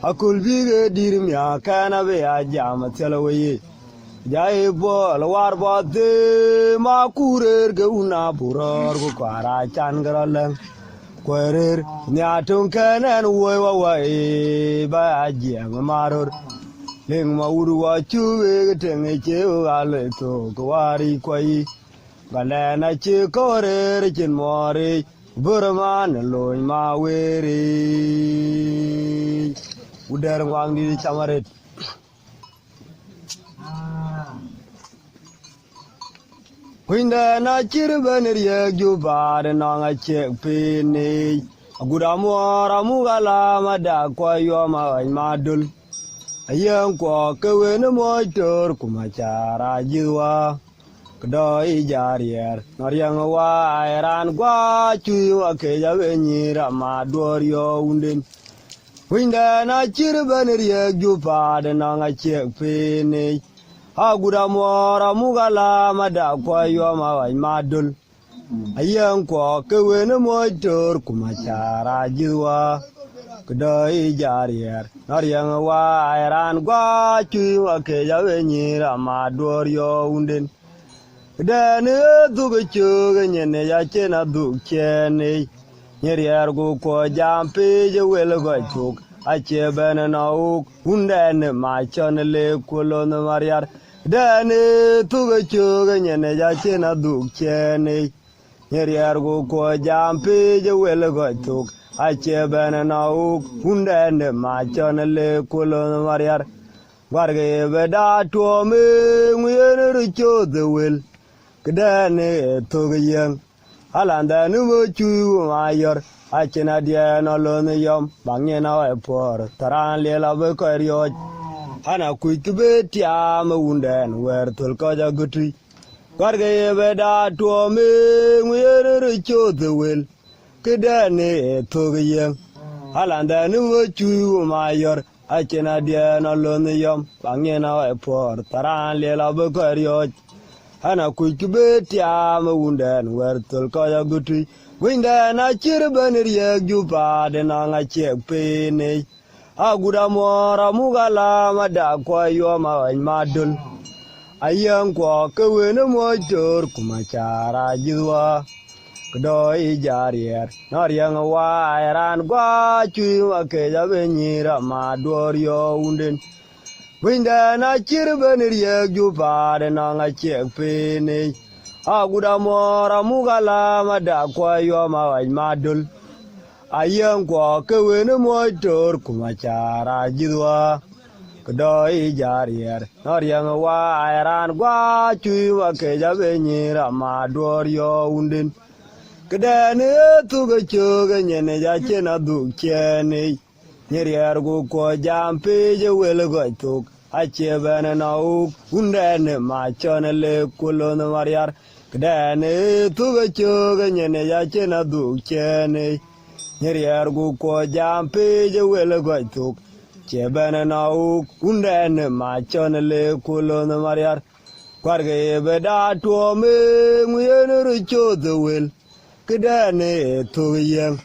akul bige dirmia kana be aja matelawaye jai bol war bote ma kurer ge una buror go kwara chan garalen kwerer nyatun kenen wo wa ba aja maror ling ma uru wa chuwe ge tenge che o ale to go wari kwai galena che korer chin mori burman loy ma weri uder wang di chamaret Winda na chirben ye jubar na nga chek pini agudamora mugala mada kwa yo madul ayang kwa kewen motor kumachara jiwa kdoi jarier noriang wa iran kwa chuwa ke javenyira mador yo undin Winda na chirben ye jubar na nga chek pini agudamora mugala mada kwa yo madul ayang kwa kewen motor kumachara jiwa kdoi jarier noriang wa iran kwa chuwa ke javenyira mador yo undin dane duga chuga nyene ya chena dug chene nyerier gu ko jampe je wel go chuk ache bene na uk undene ma chone le kolon mariar dane duga chuga nyene ya chena dug chene nyerier gu ko jampe je wel go chuk ache bene na uk undene ma chone le kolon mariar warge beda to me nguyene richo the will Kdane togiyang alanda numo chu mayor achena dia no lon yom bangena epor taran lela be korio ana kuitbe tiam wunden wer tol ko jagutri warge be da to me nguyere cho the will Kdane togiyang alanda numo chu mayor achena dia na lon yom bange na e por taran le la be ko ana kuikibet ya mawunden wertul ko ya gutu winda na chirban riya jupa de na nga chepene aguda mora mugala mada ko yo ma madul ayang ko kewene motor kumachara jidwa kdoi jarier noriang wa ran gwa chu ke ja benyira mador yo unden winda na chirban riya jupa de na nga chepene aguda mora mugala mada ko yo ma madul ayang ko kewene motor kumachara jidwa kdoi jarier noriang wa ran gwa chu ke ja benyira mador yo unden kedane tuga choga nyene ja chena du chene nyeriar go ko jampe je wel go tuk ache bana na u undane ma chone le kulon mariar kedane tuga choga nyene ja chena du chene nyeriar go ko jampe je wel go tuk che bana na u undane ma chone le kulon mariar kwarge beda to me nguyene ru chodo wel kedane to yang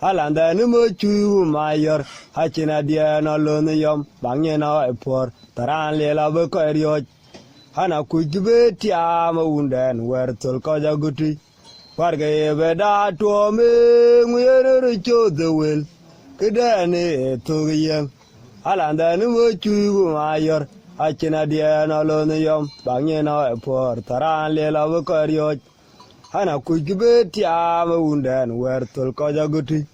alanda ni mo chu mayor hachina dia no lon yom bangye na epor taran le la be ko ryo hana ku jube tia ma wunden wertul ko jaguti warge be da to me nguyere ru cho de wel kedane to yang alanda ni mo chu mayor hachina dia no lon yom bangye na epor taran le la be ko ryo hana kujube tia ma wunden wertul ko jaguti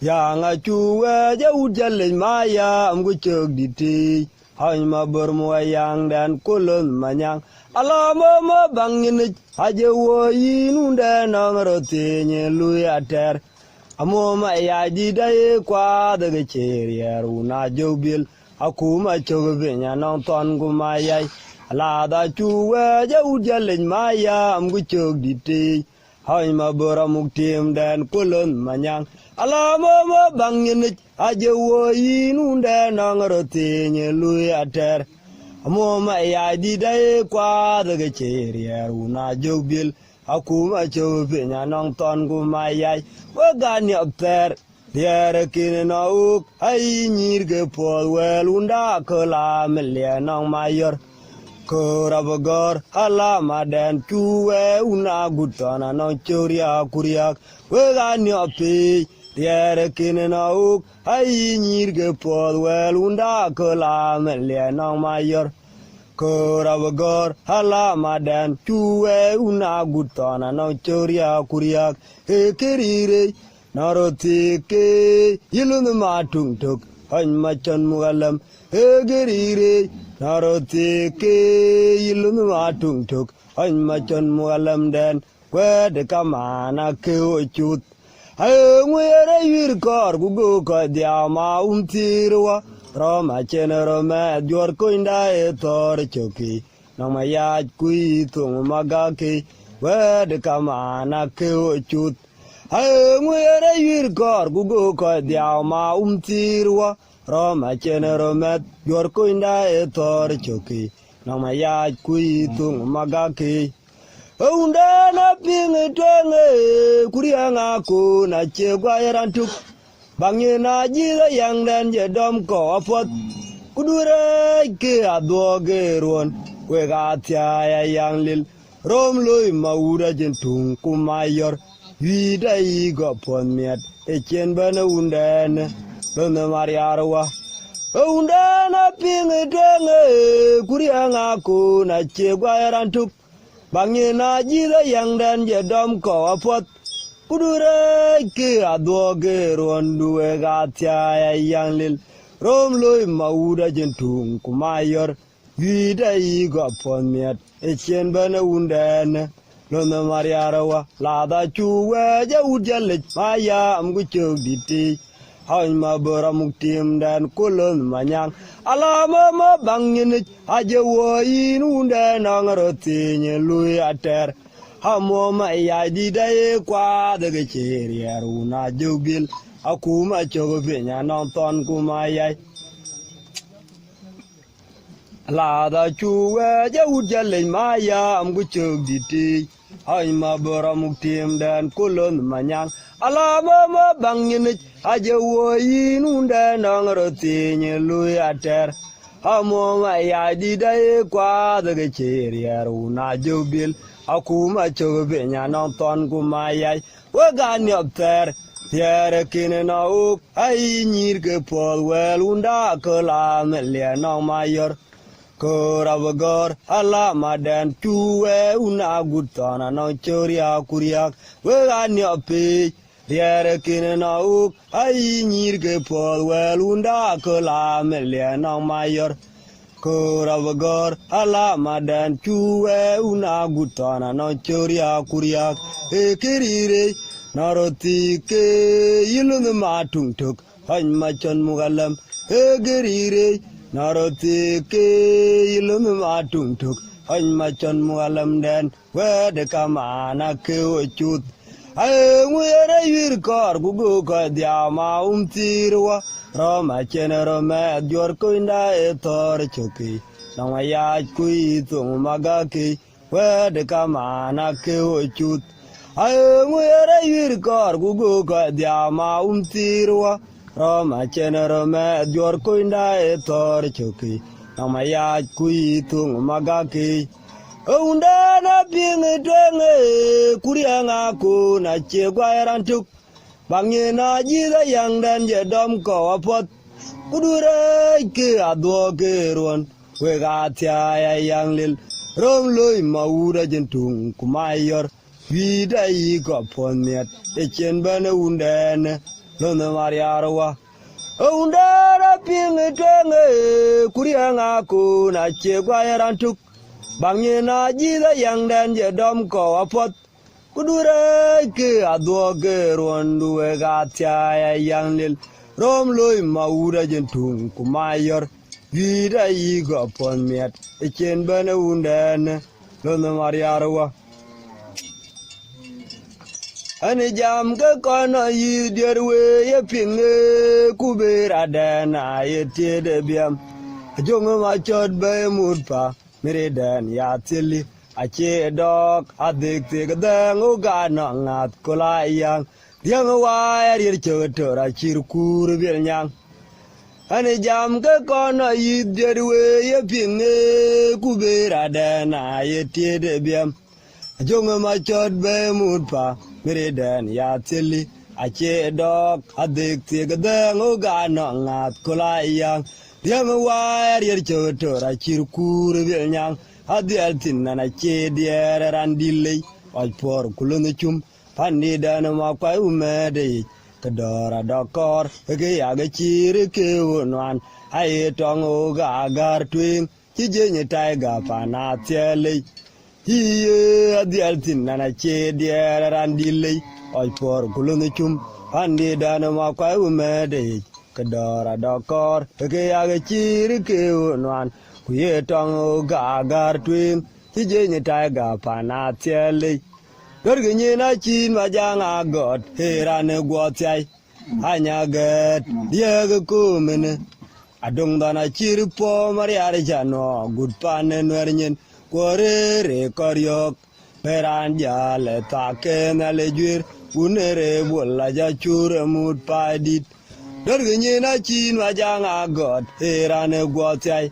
ya nga chuwe ja ujale maya amgu chog diti hay ma bormo yang dan kulun manyang alamo mo bangin haje wo yinunde nangrote nye luya ter amo ma ya di dai kwa daga cherier una jobil akuma chog benya non ton gumayai la da chuwe ja ujale maya amgu chog diti hay ma bora muktim dan kulun manyang alamo mo bangin aje wo yinunde nangrote nye luya ter amo ma ya di dai kwa daga cherier una jobil akuma chog benya non ton gumayai wagani opter diere kin na uk ay nyirge pol wel unda kola melia nong mayor korabagor ala maden tuwe una gutana no choria kuriak wegani opi diere kin na uk ay nyirge pol wel unda kola melia nong mayor korabagor ala maden tuwe una gutana no choria kuriak hekerire narotike yilun matung tuk han machan mugalam hegerire narotike yilun matung tuk han machan mugalam den kwed kamana ke chut ay nguyere yir kor gugo ko diama tirwa roma chenero me dior ko inda e tor choki namaya kui tung magaki kwed kamana ke chut ay nguyere yir kor gugo ko diama tirwa roma chenero met yor ko inda e tor choki nama ya kui tung magaki unda na ping twenge kurianga ko na che gwayaran tuk bangye na jiga yang den je dom ko apot kudure ke adoge ron we ga tia ya yang lil rom loy maura jentung kumayor vidai go pon miat e chen bana undan lona mariarwa undana ping twenge kurianga ko na che gwayaran tuk bangye na jiga yang den je dom ko apot kudure ke adoge ron duwe ga tia ya yang lil rom loy maura jentung kumayor vidai go pon miat e chen bana undan lona mariarawa lada chuwe ja ujale maya amgu chog diti hay ma bora muktim dan kulun manyang alama ma bangin aje wo inunde nangrote nye luya ter hamo ma ya di dai kwa daga cherier una jobil akuma chogo penya non ton kuma yai la da chuwe ja ujale maya am gu chog diti ay ma bora muktim dan kulon manyang ala mama bangin aje wo yinunda nang roti nyelu ater amo ma ya di dai kwa da ge cherier una jobil akuma chogo penya non ton kuma yai wa gan yopter Tiere kine na uk ay nyir ke pod wel unda ke la melia na mayor Korabagor ala madan tuwe una gutana na choria kuriak wegani api Tiere kine na uk ay nyir ke pod wel unda ke la melia na mayor Korabagor ala madan tuwe una gutana na choria kuriak ekirire Naroti ke yilun matung tuk han machan mugalam egerire naroti ke yilun matung tuk han machan mugalam den wede kamana ke ochut ay nguyere yir kor gugu ko diama tirwa roma chenero me dior ko inda etor choki namaya kui tung magaki wede kamana ke ochut ay nguyere yir kor gugu ko diama tirwa roma chenero me dior ko inda etor choki namaya kui tung magaki unda na ping twenge kurianga ku na che gwairan tuk bangye na jida yang dan je dom ko apot kudure ke adwo ke ron we ga tia ya yang lil rom loy maura jentung kumayor vida yi ko ponyet e chen bana undane lona mariarwa unda na ping twenge kurianga ku na che gwairan tuk Bangye na jida yang dan je dom ko apot kudure ke adwo ke rondu ga tia yang lil rom loy maura jentung kumayor vida yi go pon met e chen bana undan lona mariarwa ani jam ke kono yi derwe ye pinge kubera dana ye tede biam jonga ma chod be mutpa Meridan ya tili ache dok adik te gadang uga ngat kola yang diang wayar yir chotora chirkur bilnyang ane jam ke kono yidderwe ye pinge kubera dana ye tiede biam jonga ma chod be mutpa Meridan ya tili ache dok adik te gadang uga ngat kola yang Diang wayar yir chotora chirkur bilnyang adial tinana che diere randile al por kulun chum pandi dana ma kwai umede kadora dokor ge ya ge chir ke wonwan ai tong ga gar twing chi je ni tai ga pana tele hiye adial tinana che diere randile al por kulun chum pandi dana ma kwai umede Kadora dokor ke age chir ke unwan kuye tong ga gar twin ti je ni tai ga pana tele dorge ni na chin ma janga god herane gwotai anya get diege kumene adong dana chir po mariare jano gud panen wernyen kore re koryok peran jale ta ke na le jwir unere bolla ja chure mut padit Dorge ni na chin ma janga god herane gwotai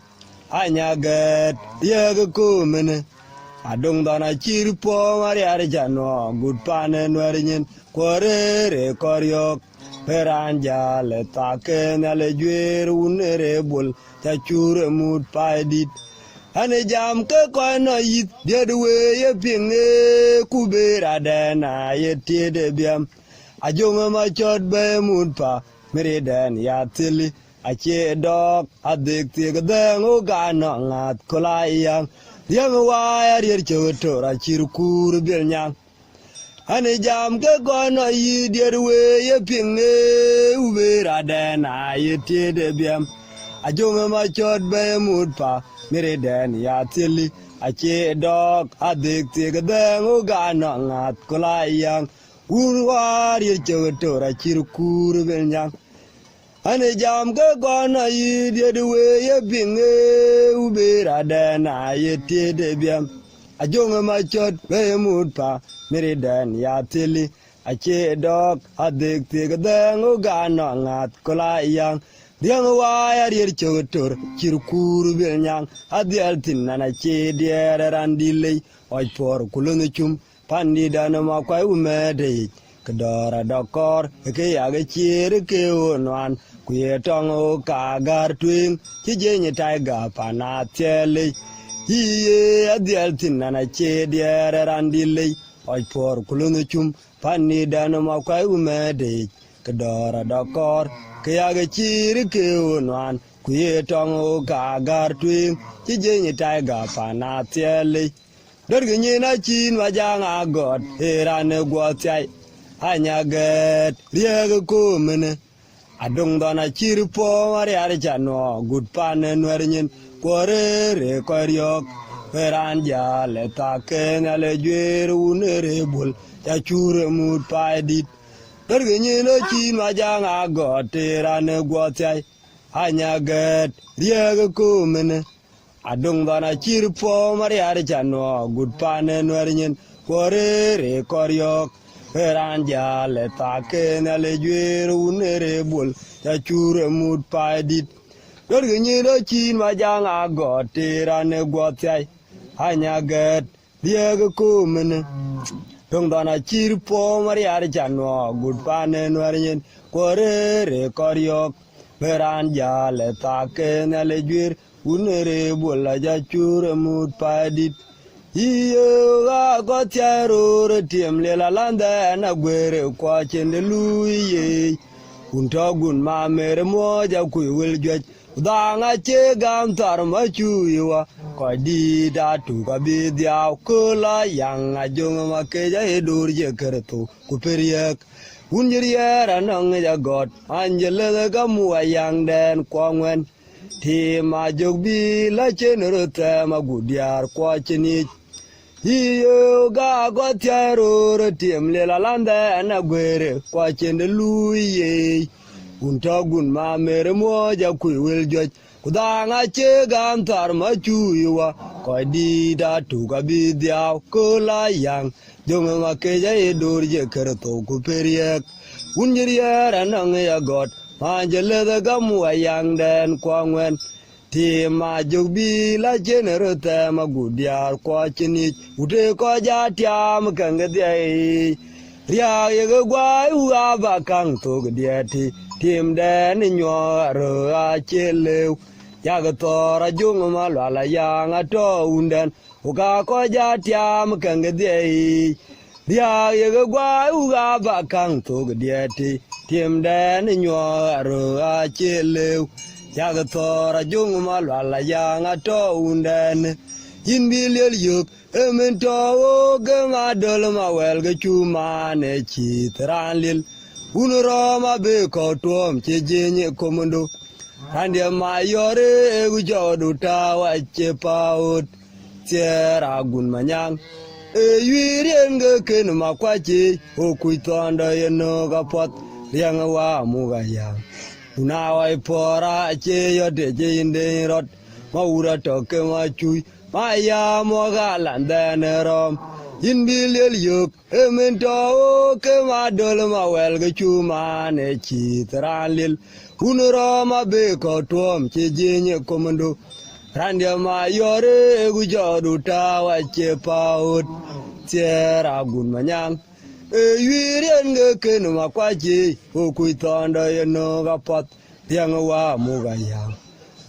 anya get diege kumene adong dana chir po mariare jano gud panen wernyen kore re koryok peran jale ta ke na le jwir unere bol ja chure mut padit ane jam ke kono yit dedwe ye pinge kubera dana ye tiede biam ajonga ma chod be mutpa Meridan ya tili ache dok adik te gadang uga ngat kola yang diang wayar yir chotora chirkur bilnyang ane jam ke kono yi derwe ye pinge ubera dana ye tiede biam ajonga ma chod be mutpa Meridan ya tili ache dok adik te gadang uga ngat kola yang Unwar ye chotora chirkur benyang. Ane jam ke gona yi de we ye binge ubera dana ye te de biam. Ajonga machot be mutpa mere dan ya tili. Ache dog adik te gadang ugana ngat kola yang. Diang waya ye chotor chirkur benyang. Adial tinana che diere randile. Oi por kulunchum. Pandi dana makwai umede kedora dokor ke yage chir ke onwan kuye tongo kagar twing chijenye taiga pana tele iye adial tinana che diere randile oi por kulunuchum pandi dana makwai umede kedora dokor ke yage chir ke onwan kuye tongo kagar twing chijenye taiga pana tele Dorginye na chin wajang agot herane gwotiai anyaget riege kumene adung dona chirpo mari archano good pane nwernyin kore re koryok heran jale taken ale jwer unere bul ya chure mut paedit Dorginye na chin wajang agot herane gwotiai anyaget riege kumene Adung dana chirpo mari archano good pane nwernyin kore re koryok heranja le take na le jwer unere bul ya chure mut paedit dorginye do chin majang agote rane gwotiai hanyaget diege kumene dung dana chirpo mari archano good pane nwernyin kore re koryok heranja le take na le jwer unere bola ja chure mut paedit iyo ga gotiaro retiem le la landa na gwere kwa chende luye untogun ma mere moja kuiwil jwech danga che gam tar ma chuiwa ko di da tu ka bi dia kula yang ajung ma ke ja edur je kerto ku periek unjiriera nang ja god anjele ga mu yang den kwangwen Ti ma jogbi la chenerota ma gudiar kwa chini Iyo ga gotiaro retiem le la landa na gwere kwa chende luye Untogun ma mere moja kuiwil jwech Kudanga che gam tar ma chuiwa Kwa di da tuka bidiao kula yang Jonga ma keja edur je kerto ku periek Unjiriera nang ya god Anjele the gamu ayang den kwangwen ti ma jogbi la generota ma gudiar kwa chini ute ko ja tiam kang de ria ye gwa u aba kang to de ti tim den nyo ro a chele ya ga to ra jung ma la yang a to unden u ga ko ja tiam kang de ria ye gwa u aba kang to de ti Tim den nyo ro a chele ya ga tora jung ma la yang a to unden in bilel yuk emento o ga ma dol ma wel ga chu ma ne chi tranlil un ro ma be ko tom che jenye komondo ande ma yore e gu jodu ta wa che paut tera gun manyang e yirien ga ken ma kwa chi o kuitondo yeno ga pot Riang wa muga yang Unawa ipora che yote che inde rot Maura toke ma chui Maya moga landane rom In bilil yuk emento o ke ma dol ma wel ge chu ma ne chi tranlil Unuro ma be ko tuom che jenye komando Randia ma yore gu jodu ta wa che paut Tiera gun manyang Yirien ge ken ma kwa chi o kuitondo yeno ga pot tiang wa muga yang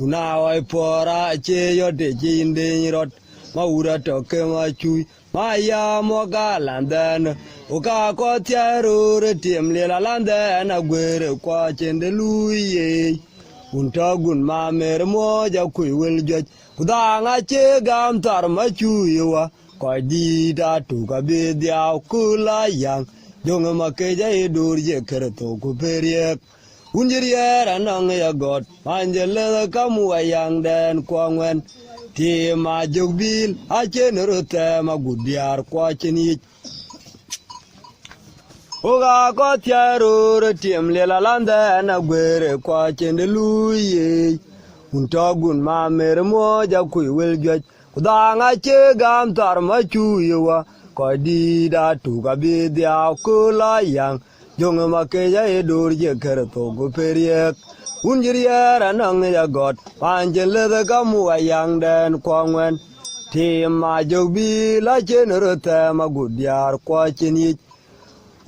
Unawa ipora che yote che inde rot Maura toke ma chui Maya moga landan Uka ko tiaro retiem le la landan Agwere kwa chende luye Untogun ma mere moja kuiwil jwech Kudanga che gam tar ma chuiwa Kwa di da tuka bidia kula yang Jonga ma keja edur je kerto ku periek Unjiriera nang ya god Anjele kamu ayang den kwangwen Ti ma jogbil a chenerute ma gudiar kwa chenich Oga ko tiaro retim le la landa na gwere kwa chende luye. Untogun ma mere mo ja kui wil joj. Kudanga che gam tar ma chuyewa. Ko di da tu ka bi dia kula yang. Jong ma ke ya edur je ker to go periek. Unjiriera nang ya god. Panjen le da gamu ayang den kwangwen. Tim ma jog bi la chen rote ma gudyar kwa chen yich.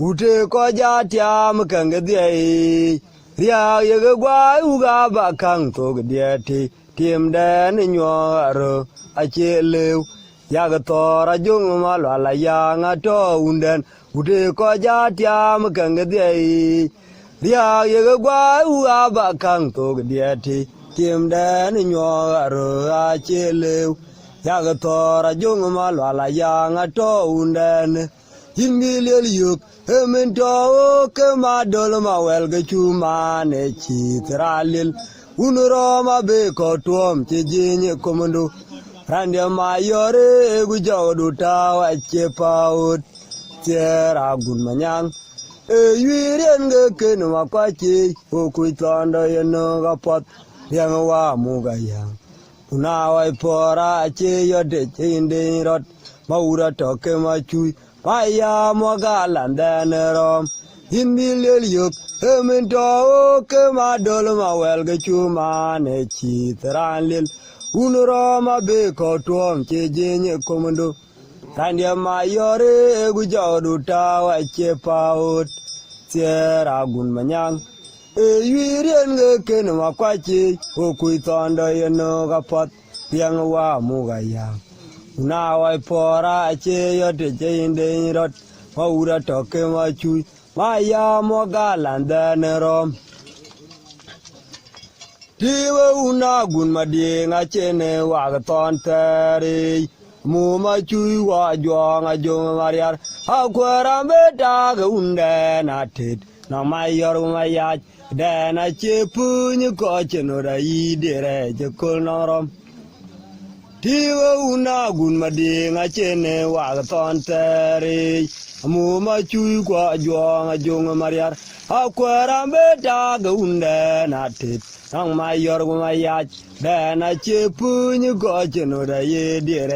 Ute ko ja tiam kang de ria ye gwa uga ba kang to de ti tim den nyo ro a che lew ya ga to ra jung ma la ya nga to unden ute ko ja tiam kang de ria ye gwa uga ba kang to de ti tim den nyo ro a che lew ya ga to ra jung ma la ya nga to unden Yingilil yuk, emento ke madol ma wel ge chuma ne chitralil. Unuro ma be ko tuom che jinye komando. Rande ma yore gu jodu tawa che paut. Tiera gun manyang. Yirien ge kenu ma kwachi. Okui tondo yeno ga pot. Yang wa muga yang. Unawa ipora che yode che inde rot. Maura toke ma chui. Maya mogalan denerom Himbilil yuk Emento ke madol ma wel ge chuma ne chitran lil Unuroma be ko tuom che jenye komando Randia ma yore egu jodu tawa che paut Tiera gun manyang Yirien ge kenu ma kwachi Okui tondo yeno kapot Tiang wa mugayang Now I pour a chair to chain the rot, Maura toke ma chui, Maya mogalan then rom. Tiwa una gun ma ding a chene wagaton terry, Muma chui wa jong a jong mariar, Aquara beta undan at it, now my yor my yacht, then a chipun you coach and or a idere, the colnorum. Tiwa una gun mading a chene wagaton terry. Muma chui qua jong a jong mariar. Aquara beta gundan at it. Nang my yor my yacht. Then a chipun you got you know the ye dear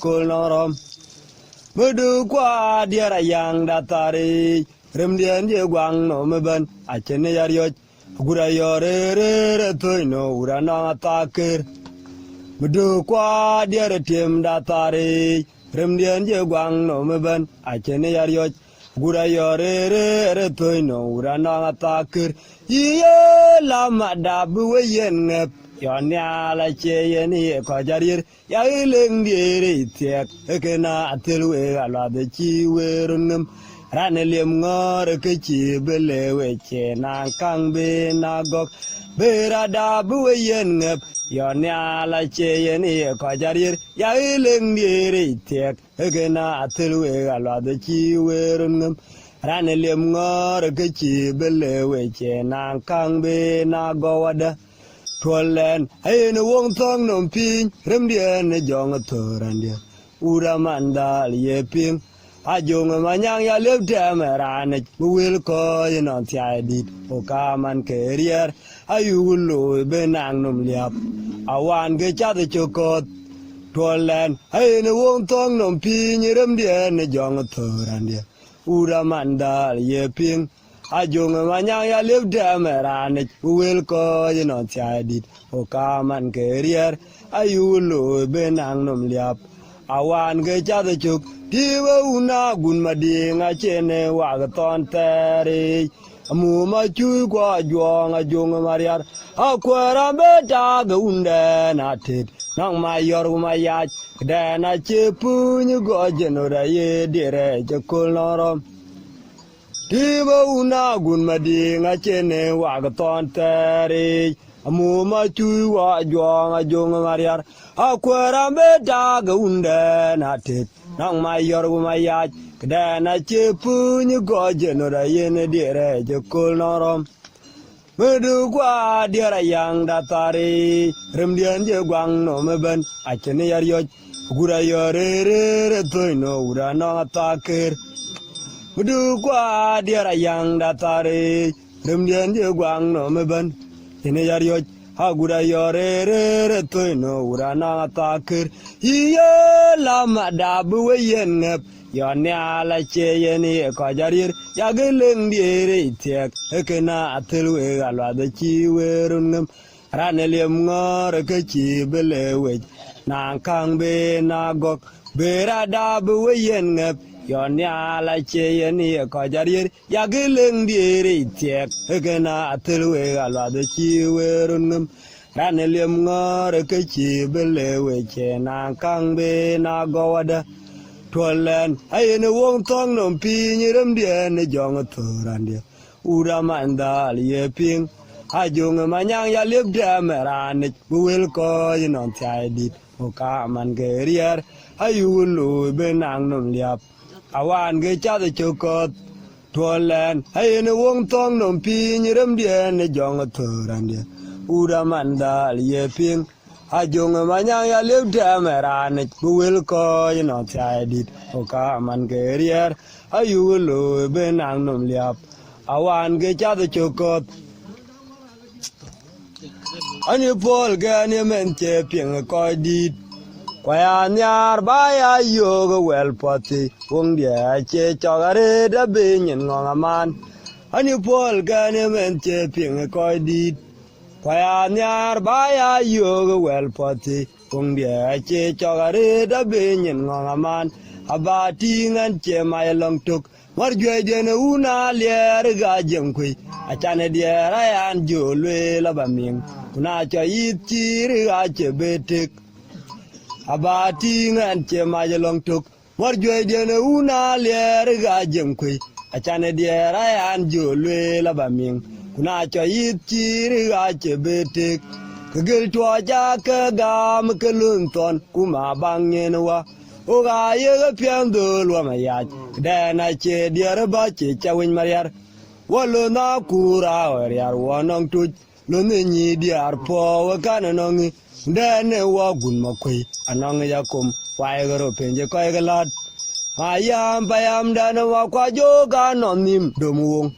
colnorum. Mudu qua dear a young datari. Remdian ye guang no meban. A chene yariot. Gura yore to no urana attacker. Mudu kwa diare tim datari remdien je gwang no meben a chene yariot gura yore toino ura na takir ye la madabu yen ngep yonya la che yen ye ko jarir ya ileng diere tek ekena atelwe ala de chi werungem ranelem ngor ke chi belewe che na kang be na gok berada bu yen ngep Yonya la che ye ko jarir ya ileng diere tek egena atelwe ala de chi werungem ranelem ngor ke chi belewe che na kang be na gowada Tolen ayen wong tong nom pin remdien jong torandia ura mandal ye ping Ajong manyang ya lebte merane will ko non tiadit o kaman career ayulo benang num liap awan ge cha de chokot tolen ayen wong tong nom pin remdien jong torandia ura mandal ye ping Ajong manyang ya lebte merane will ko non tiadit o kaman career ayulo benang num liap awan ge cha de chok Tiwa una gun mading a chene wagaton terry. Muma chui qua juang a jung mariar. Aquara beta gundan at it. Nang my yor my yacht. Then a chipun you go genera ye dire jaculnorum. Tiwa una gun mading a chene wagaton terry. Muma chui wa juang a jung mariar. Aquara beta gundan at it. Nang my yor my yacht, Kadana chipun you go genera yen dire jaculnorum. Mudu qua dear a young datari, Remdian je guang no meben, a cheneyariot, Gura yore toino, Ura no attacker. Mudu kwa diara yang datare remdian je gwang no meben ine yar yo haguda yore re to no urana takir iye lama dabu yengep yon ya la che yeni ko jarir ya geleng diere tek ekena atelu e galwa de chi werungem ranelium ngor ke chi belewe na kang be na gok bera dabu yengep yon ya la che yeni ko jarir ya geleng diere tek ekena atelu e galwa de chi werungem ranelium ngor ke chi belewe che na kang be na gowada Tolan, I know won't tongue no pin, you dear, and the young Torandia. Ura mandal, ye ping. I young Manyang, ya live them around it. We will call you on tidy. O come and get here. I you will lose benang no liap. I want get other chocot. Tolan, I know won't tongue no pin, you dear, and the young Torandia. Ura mandal, ye ping. Ajung Manyang ya live them around it. Who will call you not tidy? O come and get here. Are you will be nang liap? I want get other chocot. And you Paul gan you men chipping a coy deed. Quayan yar by a yoga well potty. Wong dear, che chogare the binion on a man. And you Paul gan you men chipping a coy deed. Kwaya nyar baya yoga well potty, kung dia che chogare da binyin ngongaman, abati ngan che mai long tuk, marjwe dene una lier ga jengkui, achane dia rayan jolwe labaming, kuna cho yit chiri ga che betik, abati ngan che mai long tuk, marjwe dene una lier ga jengkui, achane dia rayan jolwe labaming. Kuna cho yit chiri ga che betik kegel tua ja ke gam ke lunton kuma bangen wa o ga ye ga piando lo ma ya de na che dier ba che chawin mariar wolo na kura or yar wonong tu lo ni diar po wa kan nong de ne wa gun ma koi anong ya kum wa ga ro penje ko ga lat ayam bayam dan wa kwa jo ga nonim domuong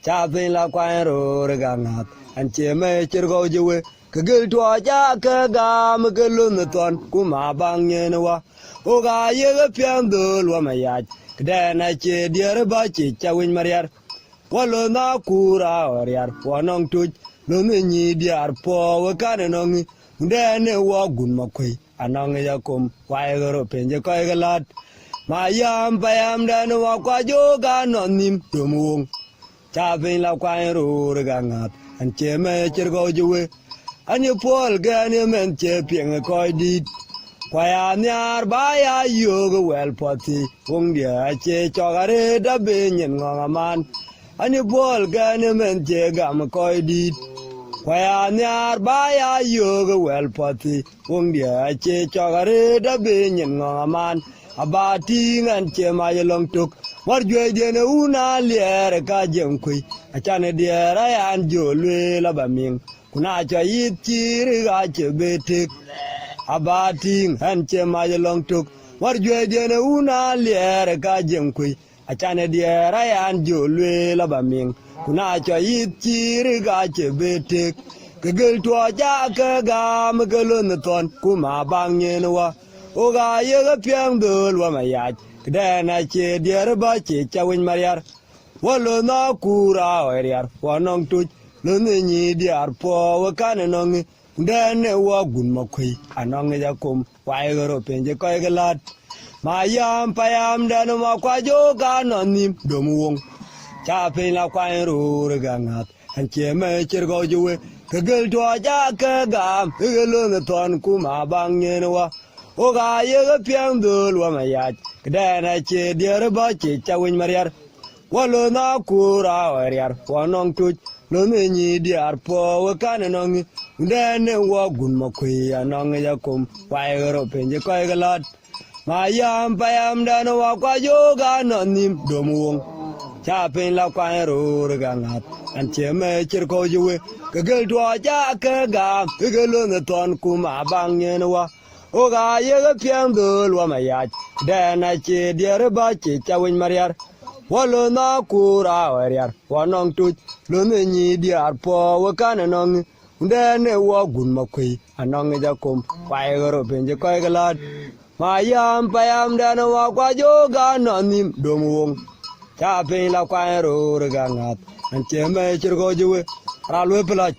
Chapping la quine roganat, and cheme chirgo jewe, kagil to a jack, gam, galunaton, kuma bangenwa, Oga yega piando, Wamayat, then I che dear bachi, chawin mariar, Wallo na kura or yar, wanong tuch, Lumini dear po, canonong, then a wagun makui, anong yakum, wire penja koigalat, Mayam payam dan wakwajoga nonim, tumung. Chapping la quine roganat, and cheme chirgo jewe, and you Paul gan you men chipping a coy deed. Quaya nyar by a yoga well potty, wong dia che chogare da binion on a man, and you Paul gan you men chegam a coy deed. Quaya nyar by a yoga well potty, wong dia che chogare da binion on a man, abating and chema long took. Marjwe dene una liere ka jemkui, achane diera yan jolwe labaming, kuna cha yit chiri ga che betik, abating hanche majalong tuk, marjwe dene una liere ka jemkui, achane diera yan jolwe labaming, kuna cha yit chiri ga che betik, kegel tua ja ke gam gelunaton, kuma bangenwa, oga yega piang dul wamayat. Kdana che dier ba che chawin mariar walo na kura oriar wanong tuch lunni diar po wakane nong dane wa gun makui anong yakum waigoro penje koigalat mayam payam danu makwajo kanonim domuong chape la kwain rogangat anche me chirgo juwe kegel to ja kagam gelun ton kuma bangenwa Oga yega piando Wamayat, Kdana che dear bachi chawin mariar, Wallo na kura oriar, wanong tuch, Lumini diar po canonong, then wagun makui, anong yakum, waigoro penje koigalat, Mayam payam dan wakwajoga nonim domuong, Chapping la quine roganat, and cheme chirko juwe, Kagel to a jack, gam, Igalun ton kuma bangenwa. Oga yega piando Wamayat, then I che dear bachi chawin mariar, Walo na kura wariar wanong tuj lone nyi diar po wakane nong ndene wagun makui anong jakum pai goro benje koi galad mayam payam dana wa kwa joga nanim domwong cha pe la kwa ro gangat an cheme chirgo juwe ralwe pelaj